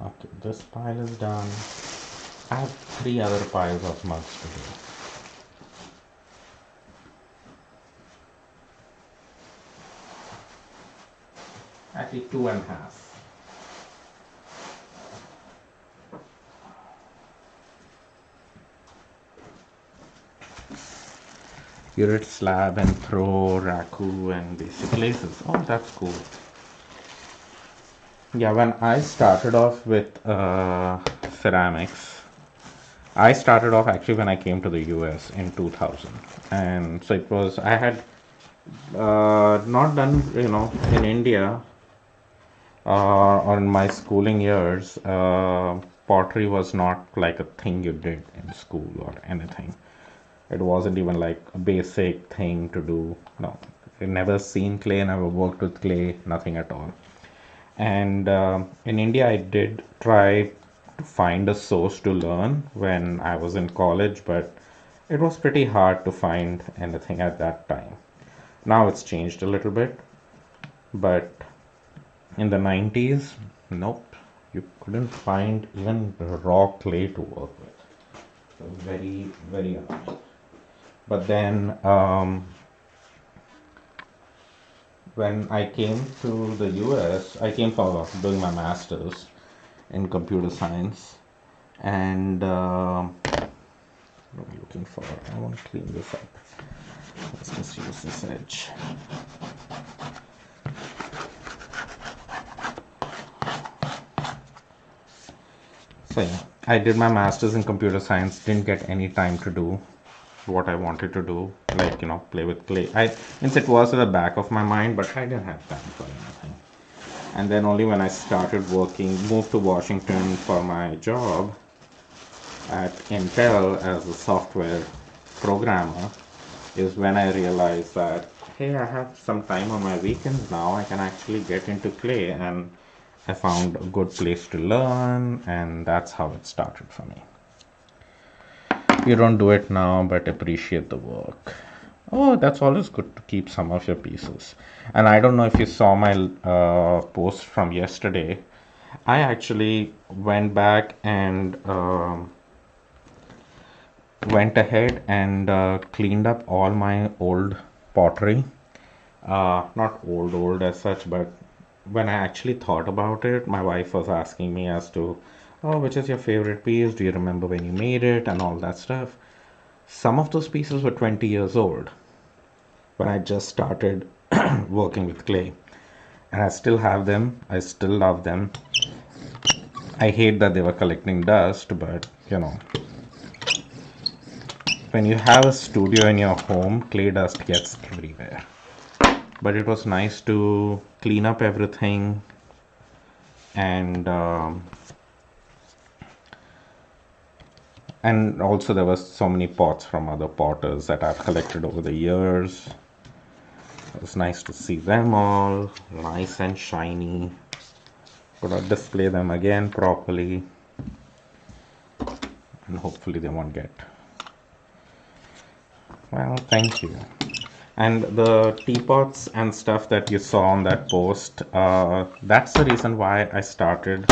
Okay, this pile is done. I have three other piles of mugs to do. Actually, two and a half. Grit slab and throw raku and basic laces. Oh, that's cool. Yeah, when I started off with ceramics, I started off actually when I came to the US in 2000. And so it was, I had not done, in India or in my schooling years, pottery was not like a thing you did in school or anything. It wasn't even like a basic thing to do. No, I never seen clay, never worked with clay, nothing at all. And in India, I did try to find a source to learn when I was in college, but it was pretty hard to find anything at that time. Now it's changed a little bit, but in the 90s, nope, you couldn't find even raw clay to work with. So very, very annoying. But then when I came to the US, I came for doing my master's in computer science, and what am I looking for? I want to clean this up. Let's just use this edge. So yeah, I did my master's in computer science. Didn't get any time to do what I wanted to do, like play with clay. Since it was at the back of my mind, but I didn't have time for anything. And then only when I started working, moved to Washington for my job at Intel as a software programmer, is when I realized that, hey, I have some time on my weekends now. I can actually get into clay, and I found a good place to learn, and that's how it started for me. You don't do it now, but appreciate the work. Oh, that's always good to keep some of your pieces. And I don't know if you saw my post from yesterday. I actually went back and went ahead and cleaned up all my old pottery. Not old as such, but when I actually thought about it, my wife was asking me as to, oh, which is your favorite piece? Do you remember when you made it and all that stuff? Some of those pieces were 20 years old when I just started working with clay. And I still have them. I still love them. I hate that they were collecting dust, but when you have a studio in your home, clay dust gets everywhere. But it was nice to clean up everything, and and also there was so many pots from other potters that I've collected over the years. It was nice to see them all nice and shiny. Gonna display them again properly, and hopefully they won't get, well, thank you. And the teapots and stuff that you saw on that post, that's the reason why I started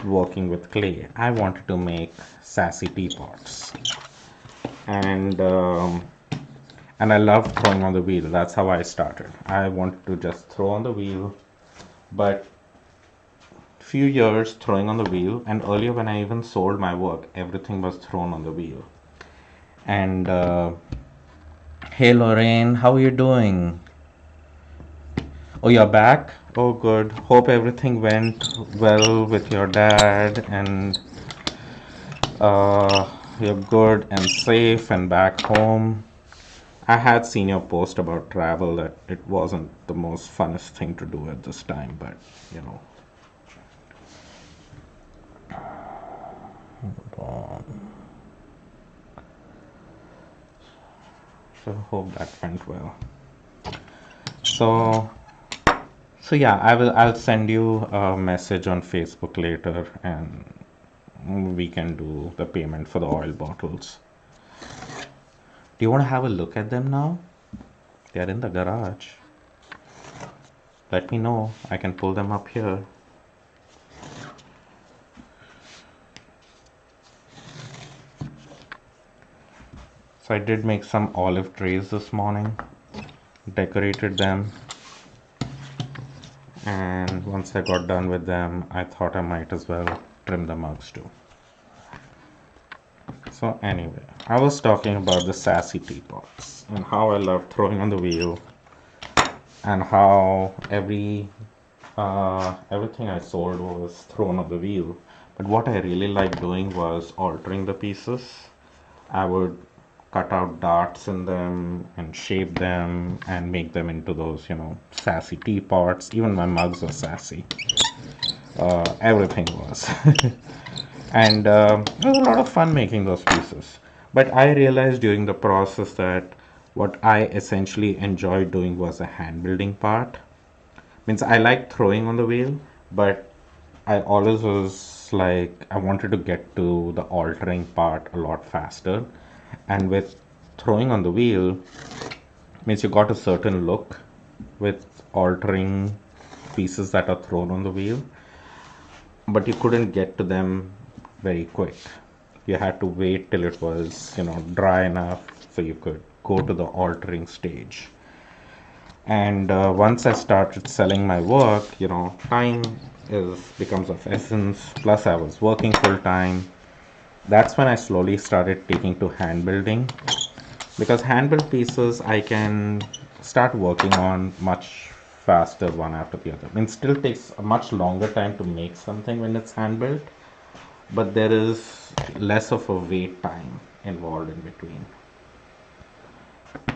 working with clay. I wanted to make sassy teapots, and and I love throwing on the wheel. That's how I started. I wanted to just throw on the wheel, but few years throwing on the wheel, and earlier when I even sold my work, everything was thrown on the wheel. And hey Lorraine, how are you doing? Oh, you're back? Oh, good. Hope everything went well with your dad, and you're good and safe and back home. I had seen your post about travel that it wasn't the most funnest thing to do at this time, but you know. So hope that went well. So so yeah, I'll send you a message on Facebook later, and we can do the payment for the oil bottles. Do you want to have a look at them now? They're in the garage. Let me know. I can pull them up here. So I did make some olive trays this morning, decorated them, and once I got done with them, I thought I might as well trim the mugs too. So anyway, I was talking about the sassy teapots and how I love throwing on the wheel, and how everything I sold was thrown on the wheel. But what I really liked doing was altering the pieces. I would cut out darts in them and shape them and make them into those, sassy teapots. Even my mugs were sassy. Everything was. And it was a lot of fun making those pieces. But I realized during the process that what I essentially enjoyed doing was the hand building part. Means I like throwing on the wheel, but I always was like I wanted to get to the altering part a lot faster. And with throwing on the wheel, means you got a certain look with altering pieces that are thrown on the wheel, but you couldn't get to them very quick. You had to wait till it was, dry enough so you could go to the altering stage. And once I started selling my work, time is becomes of essence. Plus, I was working full time. That's when I slowly started taking to hand building, because hand built pieces I can start working on much faster one after the other. I mean, it still takes a much longer time to make something when it's hand built, but there is less of a wait time involved in between.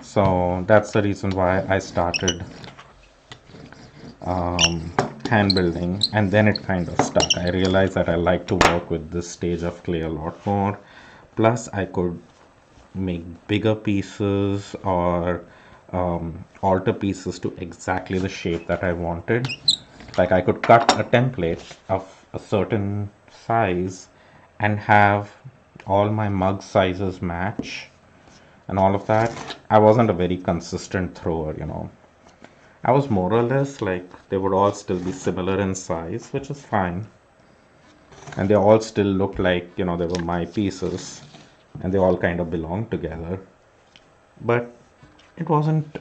So that's the reason why I started um, hand building, and then it kind of stuck. I realized that I like to work with this stage of clay a lot more. Plus, I could make bigger pieces or alter pieces to exactly the shape that I wanted. Like I could cut a template of a certain size and have all my mug sizes match and all of that. I wasn't a very consistent thrower. I was more or less like they would all still be similar in size, which is fine. And they all still looked like, they were my pieces and they all kind of belonged together. But it wasn't,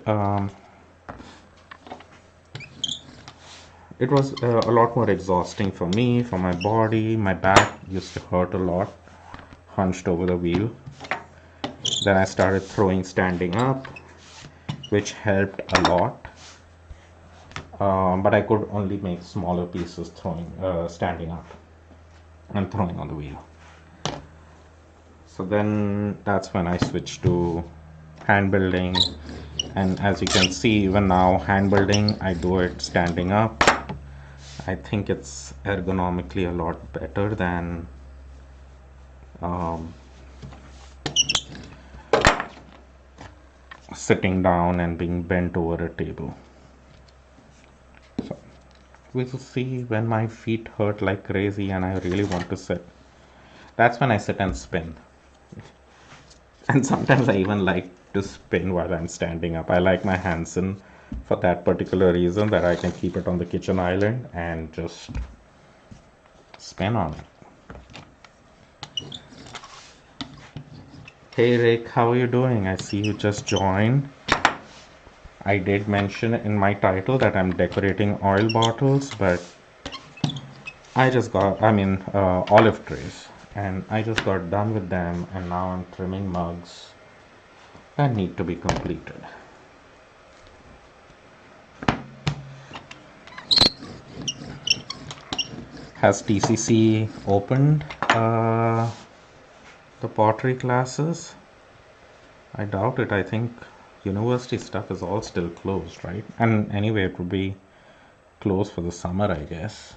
it was a lot more exhausting for me, for my body. My back used to hurt a lot, hunched over the wheel. Then I started throwing standing up, which helped a lot. But I could only make smaller pieces standing up and throwing on the wheel. So then that's when I switched to hand building. And as you can see, even now, hand building, I do it standing up. I think it's ergonomically a lot better than um, sitting down and being bent over a table. So we will see when my feet hurt like crazy and I really want to sit. That's when I sit and spin. And sometimes I even like to spin while I'm standing up. I like my Hanson for that particular reason, that I can keep it on the kitchen island and just spin on it. Hey Rick, how are you doing? I see you just joined. I did mention in my title that I'm decorating oil bottles, but olive trays, and I just got done with them, and now I'm trimming mugs that need to be completed. Has TCC opened the pottery classes? I doubt it. I think university stuff is all still closed, right? And anyway, it would be closed for the summer, I guess.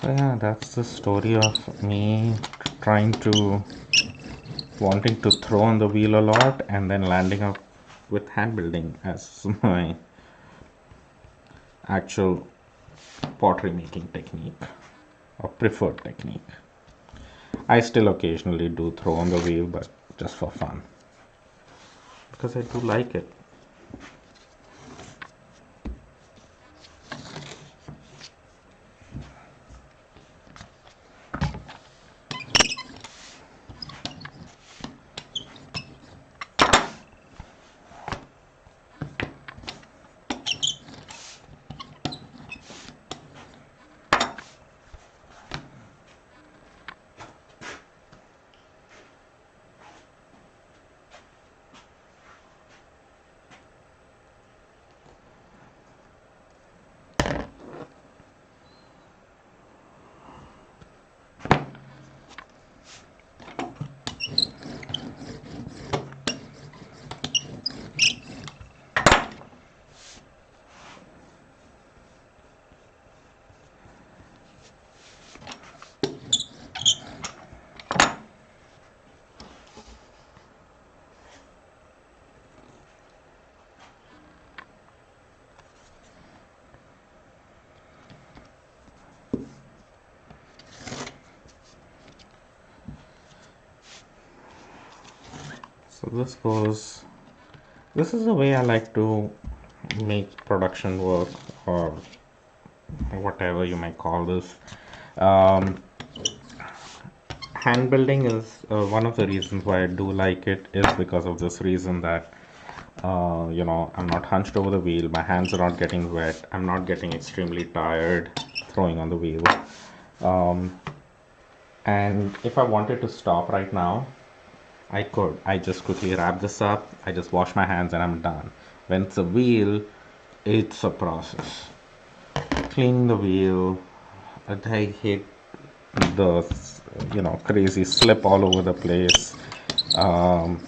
So yeah, that's the story of me trying to wanting to throw on the wheel a lot and then landing up with hand building as my actual pottery making technique or preferred technique. I still occasionally do throw on the wheel, but just for fun because I do like it. So this is the way I like to make production work, or whatever you might call this. Um, Hand building is one of the reasons why I do like it is because of this reason that I'm not hunched over the wheel, my hands are not getting wet, I'm not getting extremely tired throwing on the wheel. And if I wanted to stop right now, I could. I just quickly wrap this up, I just wash my hands, and I'm done. When it's a wheel, it's a process. Cleaning the wheel, I hate the crazy slip all over the place. Um,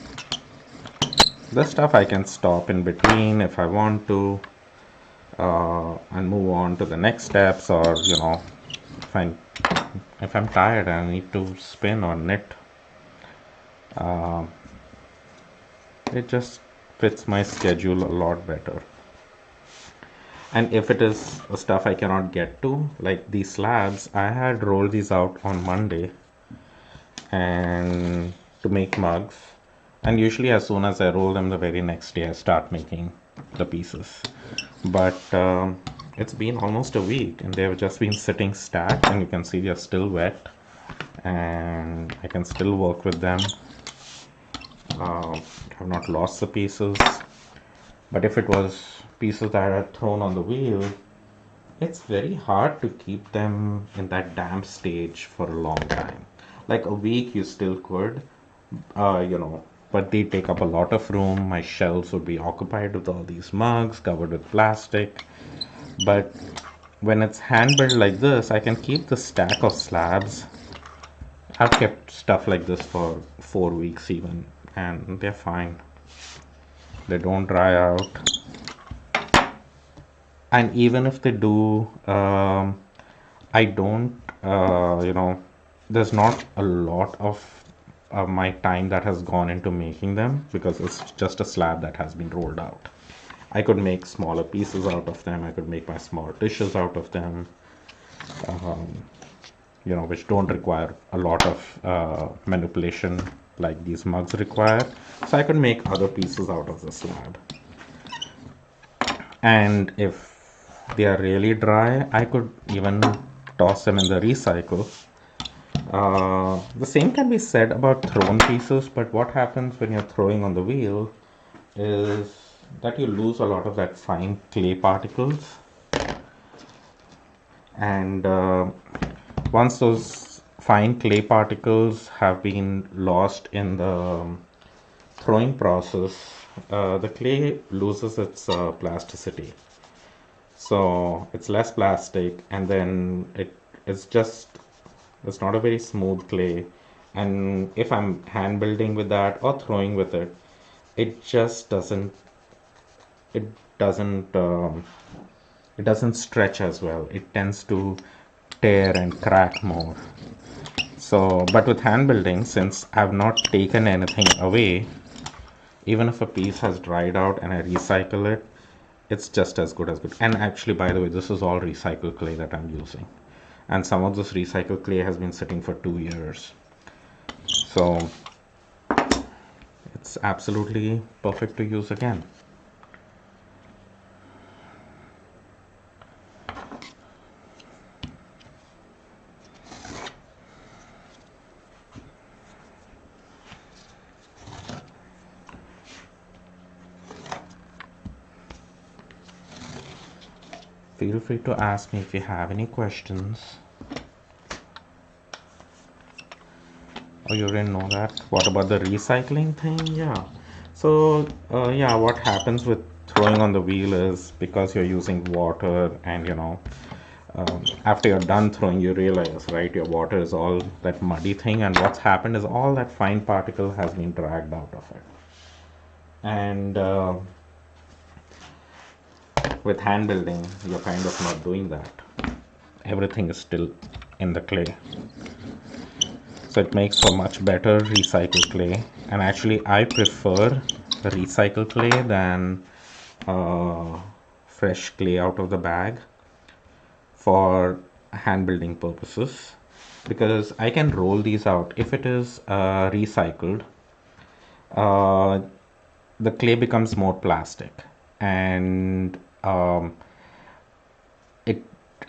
the stuff I can stop in between if I want to, and move on to the next steps, or if I'm if I'm tired and I need to spin or knit, it just fits my schedule a lot better. And if it is stuff I cannot get to, like these slabs, I had rolled these out on Monday and to make mugs. And usually, as soon as I roll them, the very next day I start making the pieces. But it's been almost a week and they've just been sitting stacked, and you can see they're still wet, and I can still work with them. I've not lost the pieces. But if it was pieces that I had thrown on the wheel, it's very hard to keep them in that damp stage for a long time. Like a week, you still could, but they take up a lot of room. My shelves would be occupied with all these mugs covered with plastic. But when it's hand built like this, I can keep the stack of slabs. I've kept stuff like this for 4 weeks even, and they're fine. They don't dry out. And even if they do, I don't, there's not a lot of my time that has gone into making them because it's just a slab that has been rolled out. I could make smaller pieces out of them. I could make my small dishes out of them, which don't require a lot of manipulation like these mugs require. So I could make other pieces out of the slab. And if they are really dry, I could even toss them in the recycle. The same can be said about thrown pieces, but what happens when you're throwing on the wheel is that you lose a lot of that fine clay particles. And once those fine clay particles have been lost in the throwing process, the clay loses its plasticity. So it's less plastic, and then it's not a very smooth clay. And if I'm hand building with that or throwing with it, it just it doesn't, it doesn't stretch as well. It tends to tear and crack more. So, but with hand building, since I've not taken anything away, even if a piece has dried out and I recycle it, it's just as good as good. And actually, by the way, this is all recycled clay that I'm using. And some of this recycled clay has been sitting for 2 years. So it's absolutely perfect to use again. Feel free to ask me if you have any questions. Oh, you didn't know that? What about the recycling thing? Yeah. So, yeah, what happens with throwing on the wheel is because you're using water and, after you're done throwing, you realize, right, your water is all that muddy thing, and what's happened is all that fine particle has been dragged out of it. And with hand building, you're kind of not doing that. Everything is still in the clay. So it makes for much better recycled clay. And actually, I prefer the recycled clay than fresh clay out of the bag for hand building purposes, because I can roll these out. If it is recycled, uh, the clay becomes more plastic, and it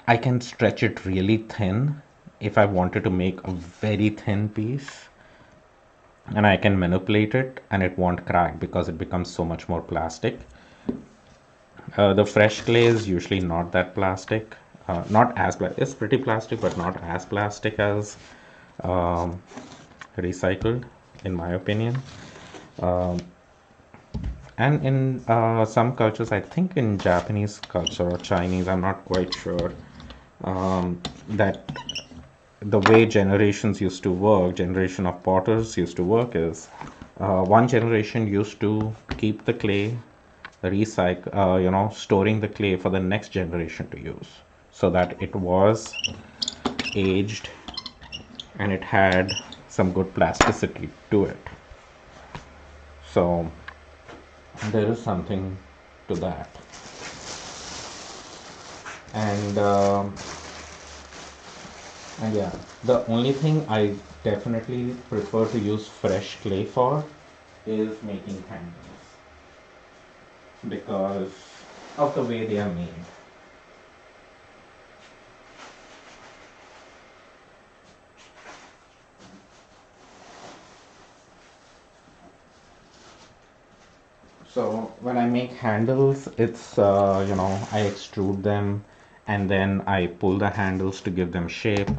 I can stretch it really thin if I wanted to make a very thin piece, and I can manipulate it and it won't crack because it becomes so much more plastic. The fresh clay is usually not that plastic, not as it's pretty plastic but not as plastic as um, recycled, in my opinion. um, and in some cultures, I think in Japanese culture or Chinese, I'm not quite sure, that the way generations used to work, generation of potters used to work is, one generation used to keep the clay, recycle, storing the clay for the next generation to use, so that it was aged and it had some good plasticity to it. So there is something to that. And and yeah, the only thing I definitely prefer to use fresh clay for is making candles, because of the way they are made. So when I make handles, it's I extrude them and then I pull the handles to give them shape.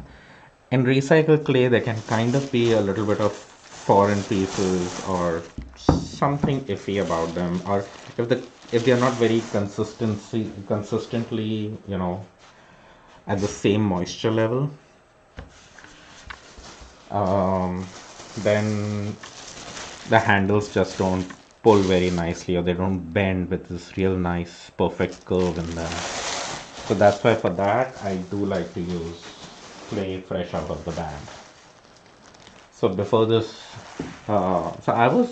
In recycled clay, there can kind of be a little bit of foreign pieces or something iffy about them, or if they're not very consistently, at the same moisture level, um, then the handles just don't pull very nicely, or they don't bend with this real nice perfect curve in them. So that's why for that I do like to use clay fresh out of the bag. So before this, so I was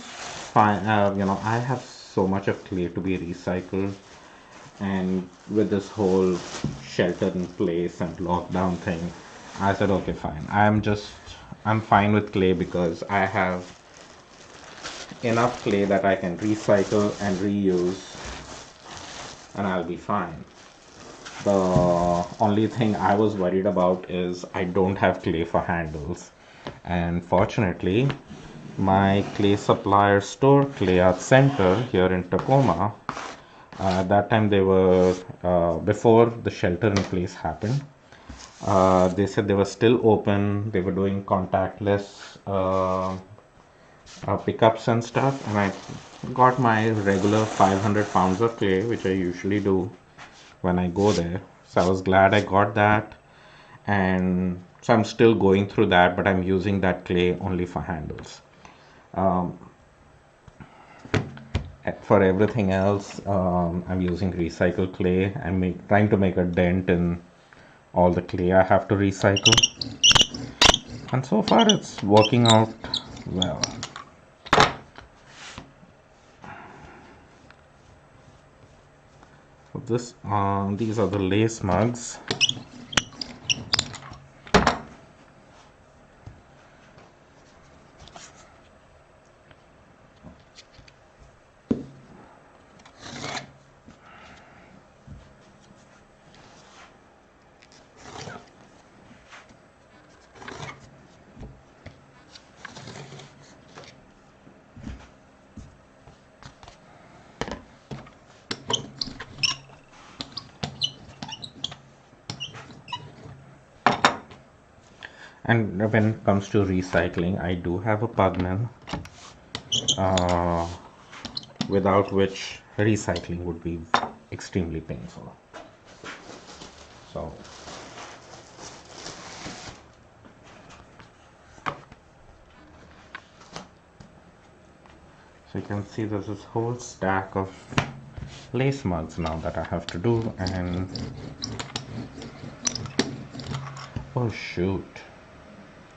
fine, I have so much of clay to be recycled, and with this whole shelter in place and lockdown thing, I said okay, fine, I'm fine with clay because I have enough clay that I can recycle and reuse, and I'll be fine. The only thing I was worried about is I don't have clay for handles. And fortunately, my clay supplier store, Clay Art Center here in Tacoma, at that time they were, before the shelter in place happened, they said they were still open. They were doing contactless pickups and stuff, and I got my regular 500 pounds of clay, which I usually do when I go there. So I was glad I got that, and so I'm still going through that, but I'm using that clay only for handles. Um, for everything else, I'm using recycled clay. I'm trying to make a dent in all the clay I have to recycle. And so far it's working out well. So these are the lace mugs. And when it comes to recycling, I do have a pug mill, uh, without which recycling would be extremely painful. So you can see there's this whole stack of lace mugs now that I have to do. And oh shoot,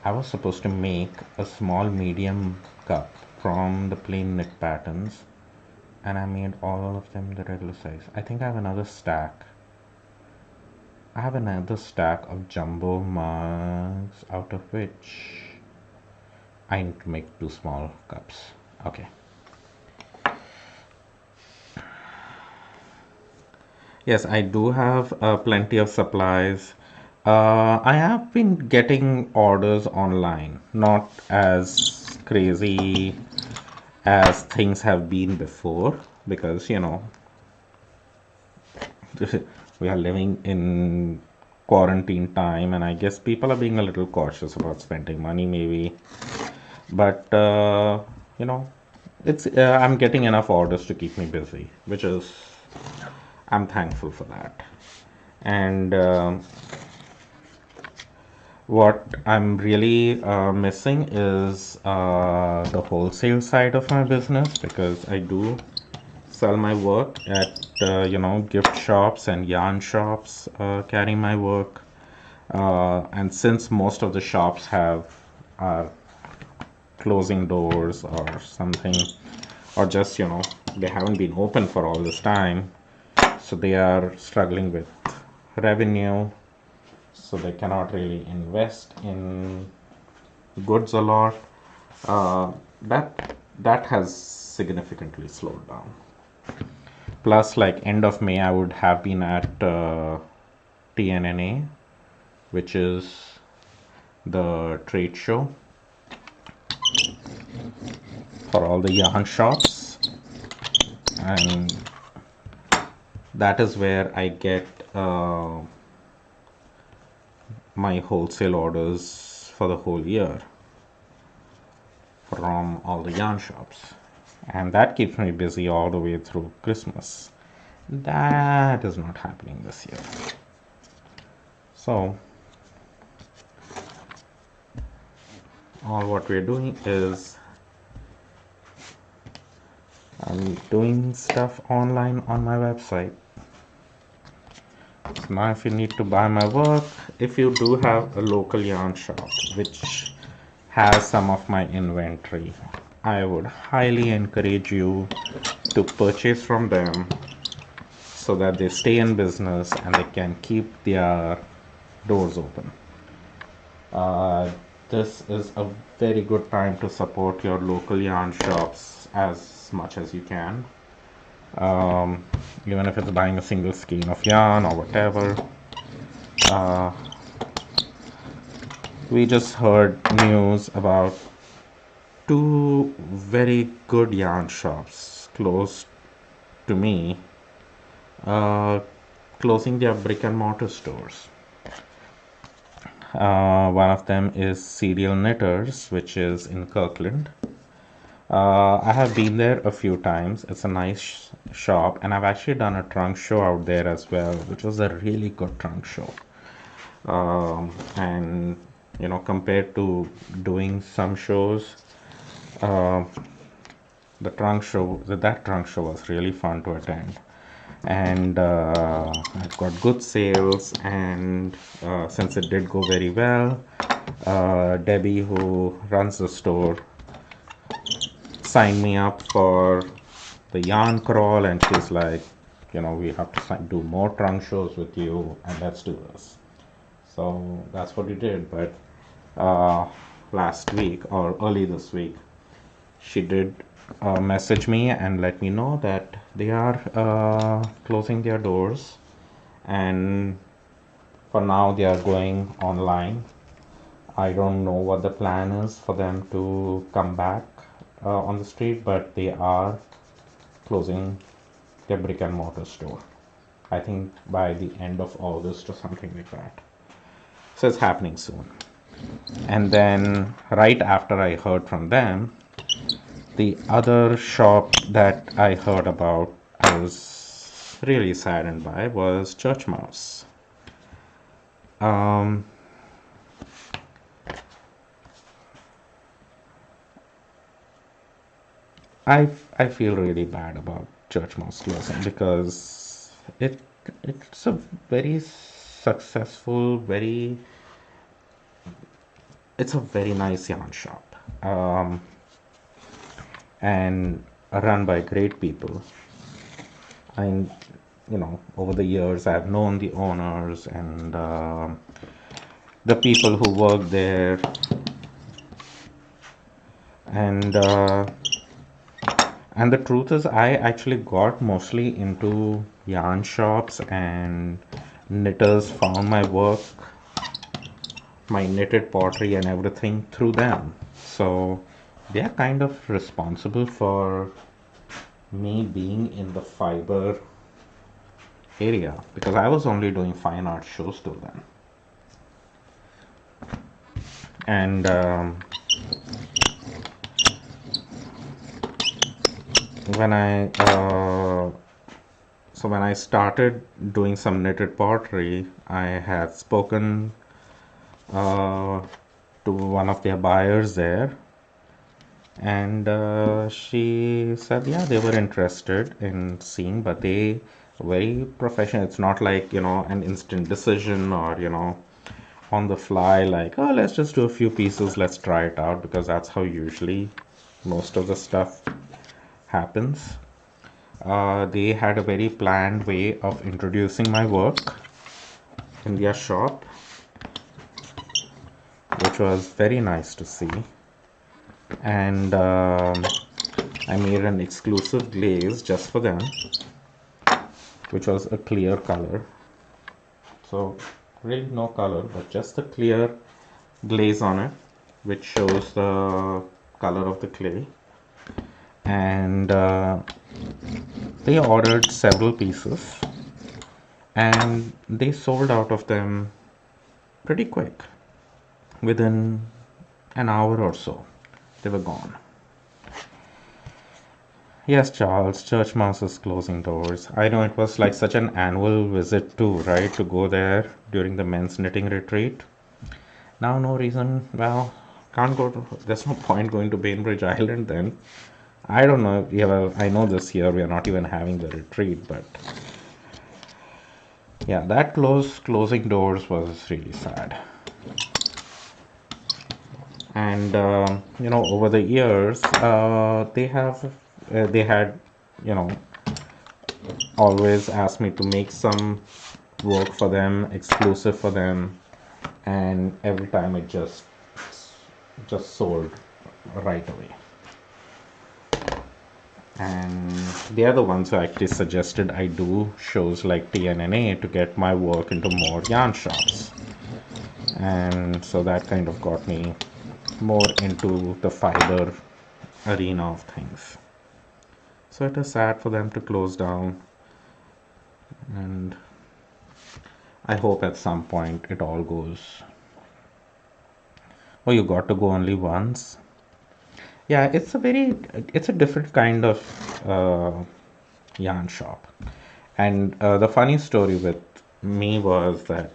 I was supposed to make a small medium cup from the plain knit patterns, and I made all of them the regular size. I think I have another stack. I have another stack of jumbo mugs, out of which I need to make 2 small cups. Okay. Yes, I do have plenty of supplies. I have been getting orders online, not as crazy as things have been before, because we are living in quarantine time, and I guess people are being a little cautious about spending money, maybe. But it's I'm getting enough orders to keep me busy, which is I'm thankful for that. And what I'm really missing is the wholesale side of my business, because I do sell my work at gift shops and yarn shops, carry my work, and since most of the shops are closing doors or something, or just they haven't been open for all this time, so they are struggling with revenue, so they cannot really invest in goods a lot. That has significantly slowed down. Plus, like end of May, I would have been at TNNA, which is the trade show for all the yarn shops, and that is where I get my wholesale orders for the whole year from all the yarn shops, and that keeps me busy all the way through Christmas. That is not happening this year. So all what we're doing is I'm doing stuff online on my website. So now if you need to buy my work, if you do have a local yarn shop which has some of my inventory, I would highly encourage you to purchase from them so that they stay in business and they can keep their doors open. This is a very good time to support your local yarn shops as much as you can. Even if it's buying a single skein of yarn or whatever. We just heard news about 2 very good yarn shops close to me closing their brick and mortar stores. One of them is Serial Knitters, which is in Kirkland. I have been there a few times. It's a nice shop, and I've actually done a trunk show out there as well, which was a really good trunk show. And compared to doing some shows, that trunk show was really fun to attend. and I've got good sales. And since it did go very well, Debbie, who runs the store, signed me up for the yarn crawl, and she's like, we have to do more trunk shows with you, and let's do this. So that's what we did. But uh, last week or early this week, she did message me and let me know that they are closing their doors, and for now they are going online. I don't know what the plan is for them to come back on the street, but they are closing their brick and mortar store. I think by the end of August or something like that. So it's happening soon. And then right after I heard from them, the other shop that I heard about, I was really saddened by, was Church Mouse. Um, I feel really bad about Church Mouse closing because it's a very successful, it's a very nice yarn shop, and run by great people. And over the years, I've known the owners and the people who work there, and the truth is, I actually got mostly into yarn shops, and knitters found my work, my knitted pottery and everything through them. So they are kind of responsible for me being in the fiber area, because I was only doing fine art shows till then. And when I started doing some knitted pottery, I had spoken to one of their buyers there, and she said, yeah, they were interested in seeing, but they very professional. It's not like an instant decision, or on the fly, like, oh, let's just do a few pieces, let's try it out, because that's how usually most of the stuff happens. They had a very planned way of introducing my work in their shop, which was very nice to see. And I made an exclusive glaze just for them, which was a clear color. So really no color, but just a clear glaze on it, which shows the color of the clay. And they ordered several pieces, and they sold out of them pretty quick. Within an hour or so, they were gone. Yes, Charles, Church Mouse is closing doors. I know it was like such an annual visit too, right? To go there during the men's knitting retreat. Now, no reason, well, can't go to, there's no point going to Bainbridge Island then. I don't know, yeah, well, I know this year we are not even having the retreat, but yeah, that closing doors was really sad. And over the years, they had always asked me to make some work for them, exclusive for them, and every time it just sold right away. And they are the ones who actually suggested I do shows like TNNA to get my work into more yarn shops. And so that kind of got me more into the fiber arena of things. So it is sad for them to close down, and I hope at some point it all goes. Oh, you got to go only once? Yeah, it's a different kind of yarn shop. And the funny story with me was that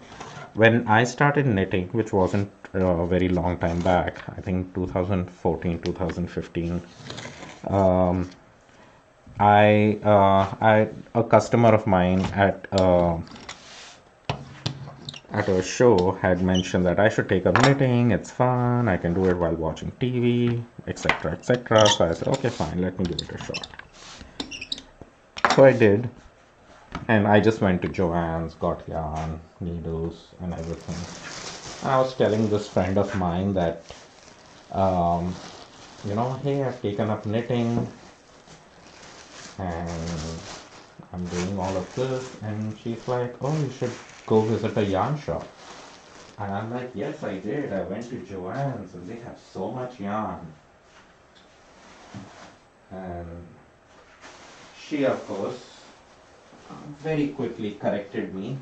when I started knitting, which wasn't a very long time back, I think 2014, 2015, I a customer of mine at a show had mentioned that I should take up knitting. It's fun. I can do it while watching TV, etc., etc. So I said, okay, fine, let me give it a shot. So I did, and I just went to Joann's, got yarn, needles, and everything. I was telling this friend of mine that, um, hey, I've taken up knitting and I'm doing all of this. And she's like, oh, you should go visit a yarn shop. And I'm like, yes, I did. I went to Joann's and they have so much yarn. And she, of course, very quickly corrected me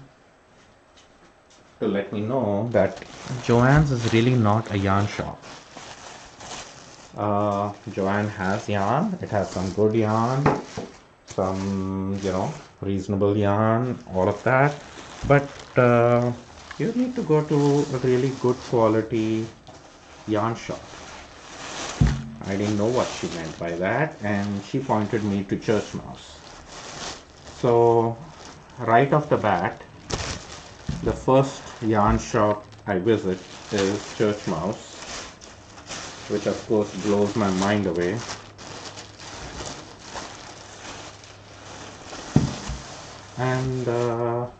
to let me know that Joann's is really not a yarn shop. Joann has yarn. It has some good yarn, some, reasonable yarn, all of that. But you need to go to a really good quality yarn shop. I didn't know what she meant by that, and she pointed me to Church Mouse. So, right off the bat, the first yarn shop I visit is Church Mouse, which of course blows my mind away. And the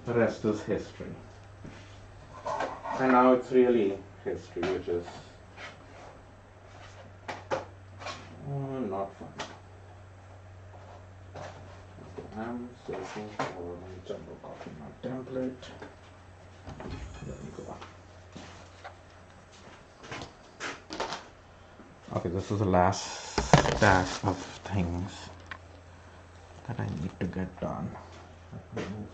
rest is history. And now it's really history, which is not fun. I'm searching for my Jumbo Coffee Mug template. There we go. Okay, this is the last stack of things that I need to get done. Let me move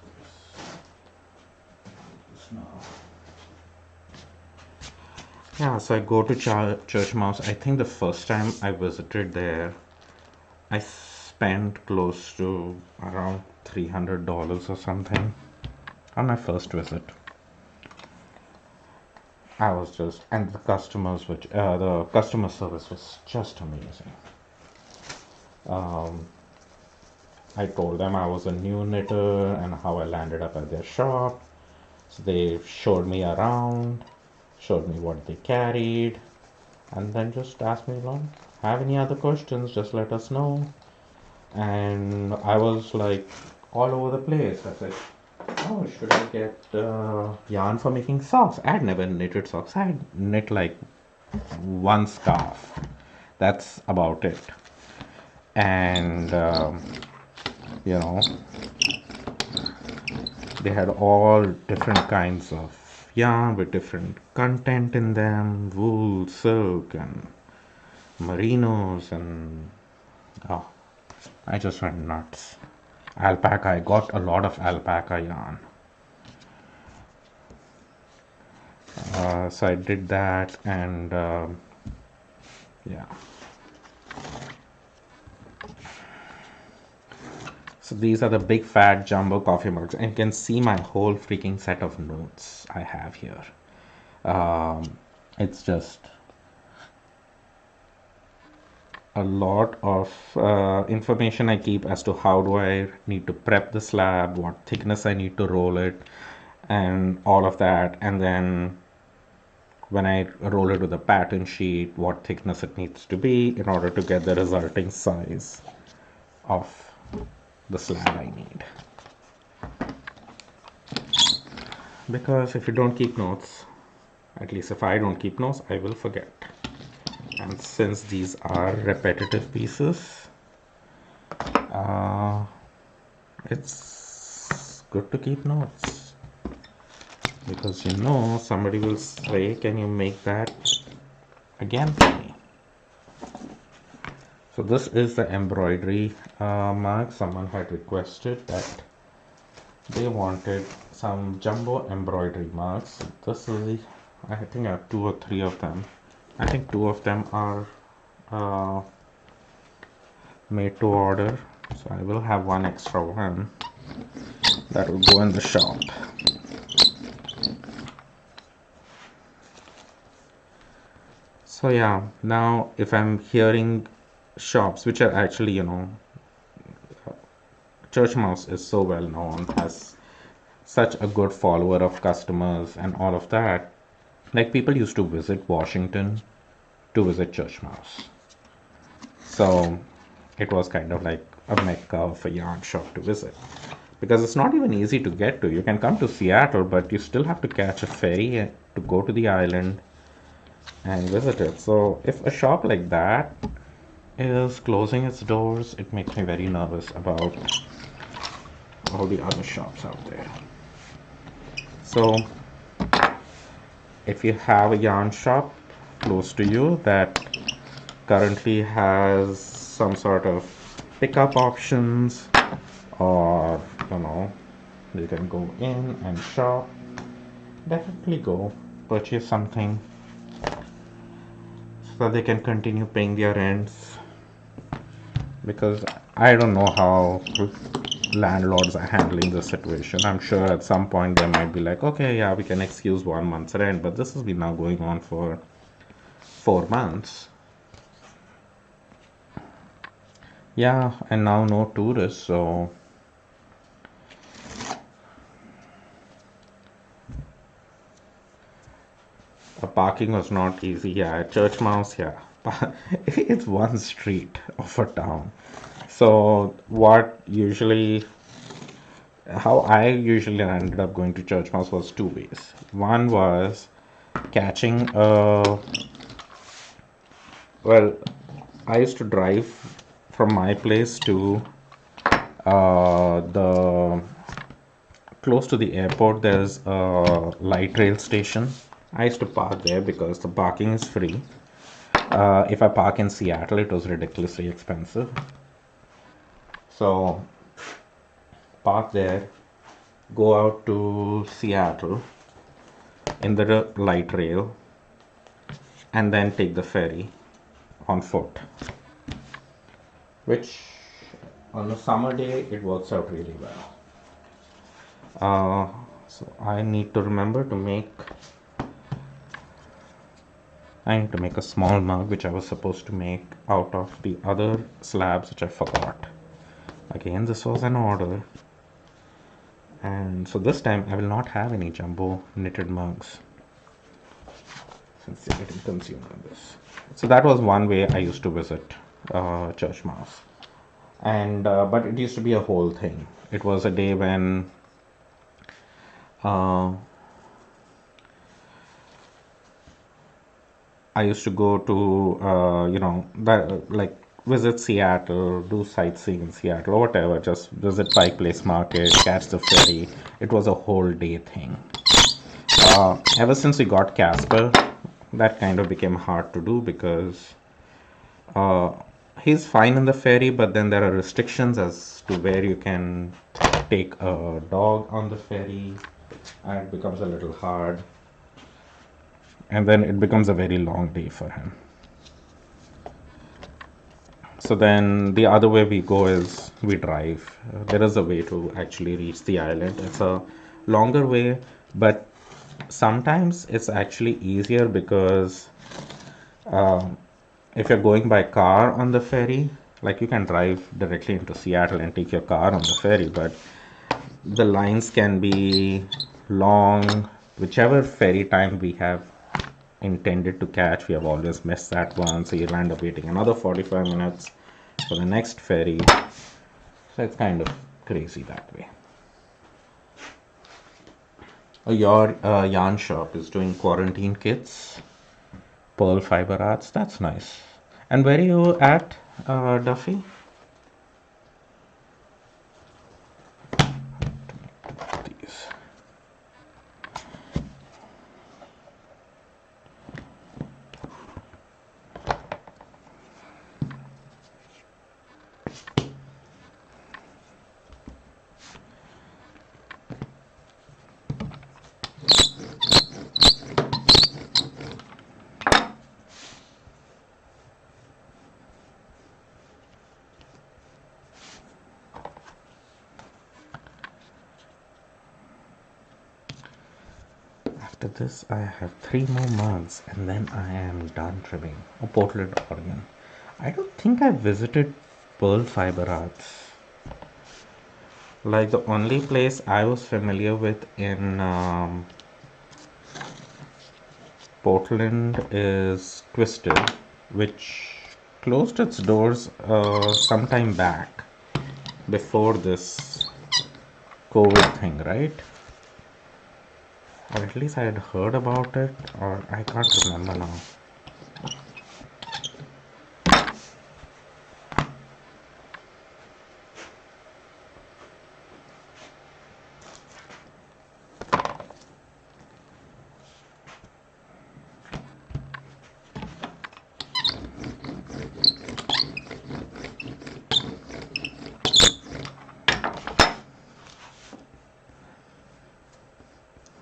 this now. Yeah, so I go to Church Mouse. I think the first time I visited there, I spent close to around $300 or something on my first visit. I was just, and the the customer service was just amazing. I told them I was a new knitter and how I landed up at their shop. So they showed me around, showed me what they carried, and then just asked me, have any other questions, just let us know. And I was like all over the place. I said, oh, should I get yarn for making socks? I had never knitted socks. I had knit like one scarf. That's about it. And you know, they had all different kinds of yarn with different content in them, wool, silk, and merinos, and oh, I just went nuts. Alpaca, I got a lot of alpaca yarn. So I did that, and yeah. So these are the big fat jumbo coffee mugs, and you can see my whole freaking set of notes I have here. It's just a lot of information I keep as to how do I need to prep the slab, what thickness I need to roll it, and all of that. And then when I roll it with a pattern sheet, what thickness it needs to be in order to get the resulting size of the slab I need. Because if you don't keep notes, at least if I don't keep notes, I will forget. And since these are repetitive pieces, it's good to keep notes, because somebody will say, can you make that again for me? So this is the embroidery mark. Someone had requested that they wanted some jumbo embroidery marks. This is, I think I have 2 or 3 of them. I think 2 of them are made to order, so I will have one extra one that will go in the shop. So yeah, now if I'm hearing shops which are actually Church Mouse is so well known, has such a good follower of customers and all of that. Like people used to visit Washington to visit Church Mouse. So it was kind of like a mecca of a yarn shop to visit. Because it's not even easy to get to. You can come to Seattle, but you still have to catch a ferry to go to the island and visit it. So if a shop like that is closing its doors, it makes me very nervous about all the other shops out there. So if you have a yarn shop close to you that currently has some sort of pickup options, or you know, you can go in and shop, definitely go purchase something so that they can continue paying their rents, because I don't know how landlords are handling the situation. I'm sure at some point they might be like, okay, yeah, we can excuse 1 month's rent, but this has been now going on for 4 months. Yeah, and now no tourists, so parking was not easy. Yeah, at Church Mouse, yeah. It's one street of a town. So what usually how I usually ended up going to Church Mouse was two ways. One was catching well, I used to drive from my place to the close to the airport. There's a light rail station. I used to park there because the parking is free. If I park in Seattle, it was ridiculously expensive. So park there, go out to Seattle in the light rail, and then take the ferry on foot, which on a summer day it works out really well. So I need to make a small mug which I was supposed to make out of the other slabs which I forgot. Again, this was an order, and so this time I will not have any jumbo knitted mugs since they're getting consumed in this. So that was one way I used to visit Church Mouse, and but it used to be a whole thing. It was a day when uh, I used to go to like visit Seattle, do sightseeing in Seattle or whatever, just visit Pike Place Market, catch the ferry. It was a whole day thing. Ever since we got Casper, that kind of became hard to do because uh, he's fine in the ferry, but then there are restrictions as to where you can take a dog on the ferry, and it becomes a little hard. And then it becomes a very long day for him. So then the other way we go is we drive. There is a way to actually reach the island. It's a longer way, but sometimes it's actually easier because um, if you're going by car on the ferry, like you can drive directly into Seattle and take your car on the ferry, but the lines can be long. Whichever ferry time we have intended to catch, we have always missed that one, so you'll end up waiting another 45 minutes for the next ferry. So it's kind of crazy that way. Your yarn shop is doing quarantine kits, pearl fiber arts. That's nice. And where are you at, Duffy? These. After this, I have 3 more months and then I am done trimming. Oh, Portland, Oregon. I don't think I visited Pearl Fiber Arts. Like the only place I was familiar with in Portland is Twisted, which closed its doors some time back before this COVID thing, right? Or at least I had heard about it, or I can't remember now.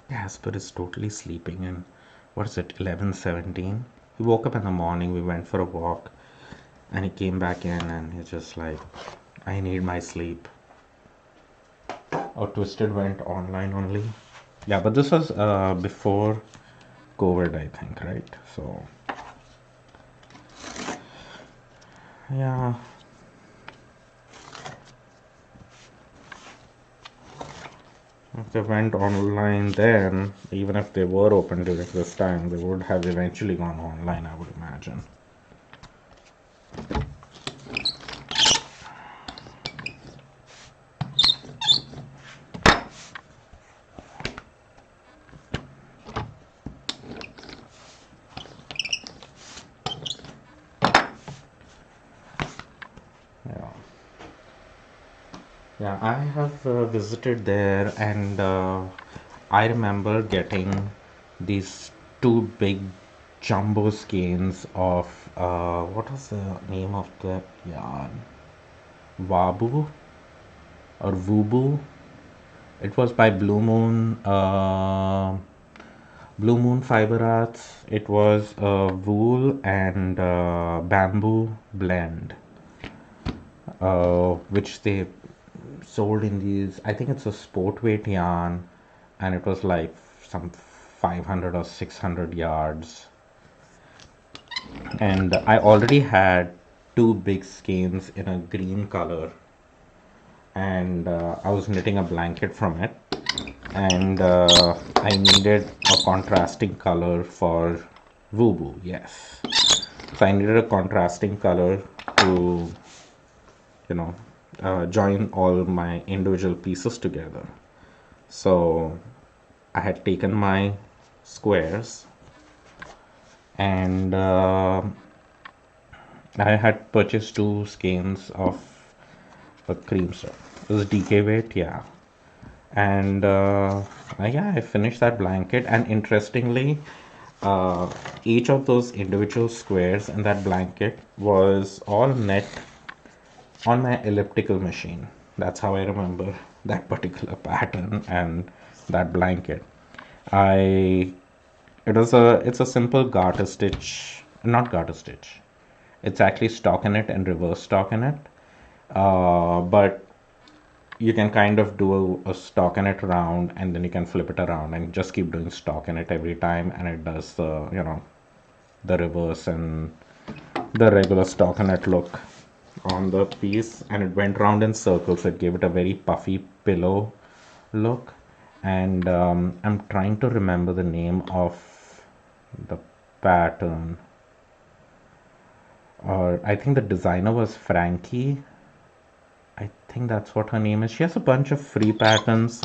Casper is totally sleeping in, what is it, 11:17? He woke up in the morning, we went for a walk, and he came back in and he's just like, I need my sleep. Or Twisted went online only. Yeah, but this was before COVID, I think, right? So, yeah. If they went online then, even if they were open during this time, they would have eventually gone online, I would imagine. Yeah. Yeah, I have visited there, and I remember getting these two big jumbo skeins of what was the name of that yarn? Wabu or Wubu? It was by Blue Moon Fiber Arts. It was a wool and bamboo blend, which they sold in these. I think it's a sport weight yarn, and it was like some 500 or 600 yards. And I already had two big skeins in a green color, and I was knitting a blanket from it, and I needed a contrasting color for Wubu. Yes, so I needed a contrasting color to, you know, join all my individual pieces together. So I had taken my squares, and I had purchased two skeins of a cream stuff. It was DK weight, yeah. And yeah, I finished that blanket, and interestingly, uh, each of those individual squares in that blanket was all knit on my elliptical machine. That's how I remember that particular pattern and that blanket. I it's a simple garter stitch, not garter stitch. It's actually stockinette and reverse stockinette. But you can kind of do a stockinette round, and then you can flip it around and just keep doing stockinette every time, and it does the, you know, the reverse and the regular stockinette look on the piece, and it went round in circles. It gave it a very puffy pillow look. And I'm trying to remember the name of the pattern. Or I think the designer was Frankie. I think that's what her name is. She has a bunch of free patterns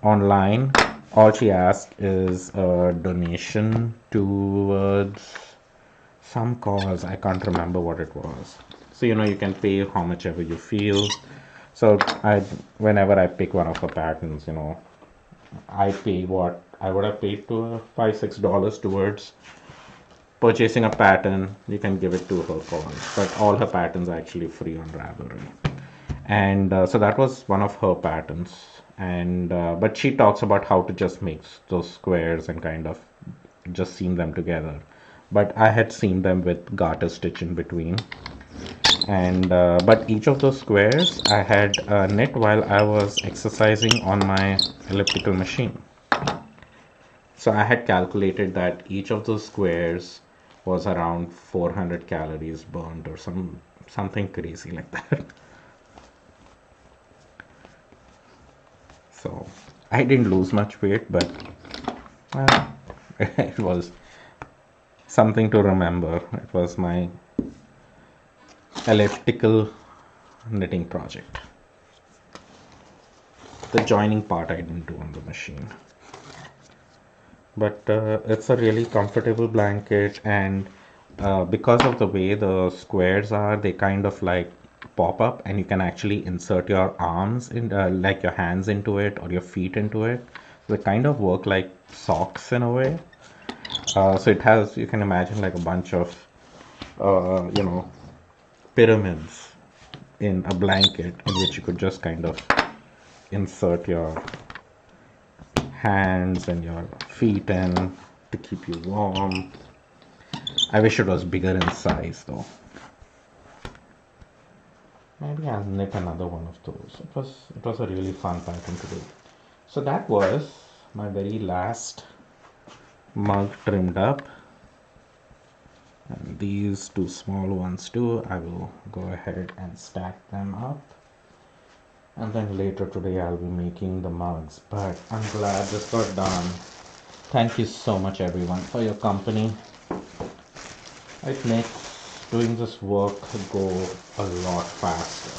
online. All she asks is a donation towards some cause. I can't remember what it was. So, you know, you can pay how much ever you feel. So whenever I pick one of her patterns, you know, I pay what I would have paid to her, $5-6 towards purchasing a pattern. You can give it to her cause, but all her patterns are actually free on Ravelry. And so that was one of her patterns. And but she talks about how to just make those squares and kind of just seam them together. But I had seamed them with garter stitch in between. And but each of those squares I had knit while I was exercising on my elliptical machine. So I had calculated that each of those squares was around 400 calories burned, or something crazy like that. I didn't lose much weight, but uh, it was something to remember. It was my elliptical knitting project. The joining part I didn't do on the machine. But it's a really comfortable blanket, and because of the way the squares are, they kind of like pop up, and you can actually insert your arms in, like your hands into it or your feet into it. They kind of work like socks in a way. So it has, you can imagine like a bunch of, pyramids in a blanket in which you could just kind of insert your hands and your feet in to keep you warm. I wish it was bigger in size though. Maybe I'll knit another one of those. It was a really fun pattern to do. So that was my very last mug trimmed up. And these two small ones too, I will go ahead and stack them up. And then later today I'll be making the mugs. But I'm glad this got done. Thank you so much everyone for your company. It makes doing this work go a lot faster.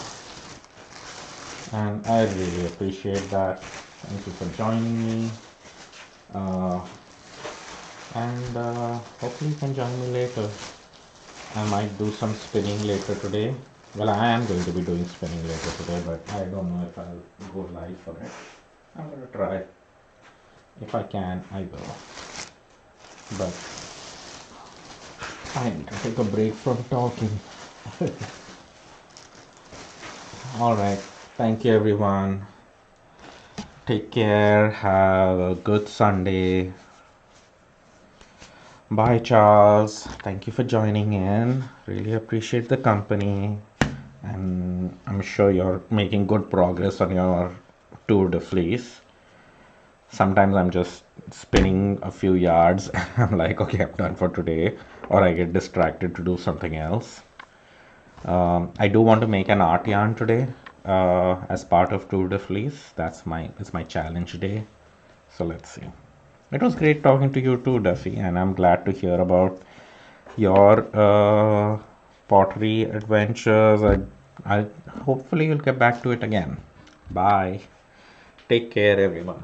And I really appreciate that. Thank you for joining me. And hopefully you can join me later. I might do some spinning later today. Well, I am going to be doing spinning later today, but I don't know if I'll go live for it. I'm going to try. If I can, I will. But I need to take a break from talking. Alright, thank you everyone. Take care. Have a good Sunday. Bye, Charles. Thank you for joining in. Really appreciate the company. And I'm sure you're making good progress on your Tour de Fleece. Sometimes I'm just spinning a few yards and I'm like, okay, I'm done for today. Or I get distracted to do something else. I do want to make an art yarn today as part of Tour de Fleece. It's my challenge day. So let's see. It was great talking to you too, Duffy, and I'm glad to hear about your pottery adventures. I hopefully you'll get back to it again. Bye. Take care, everyone.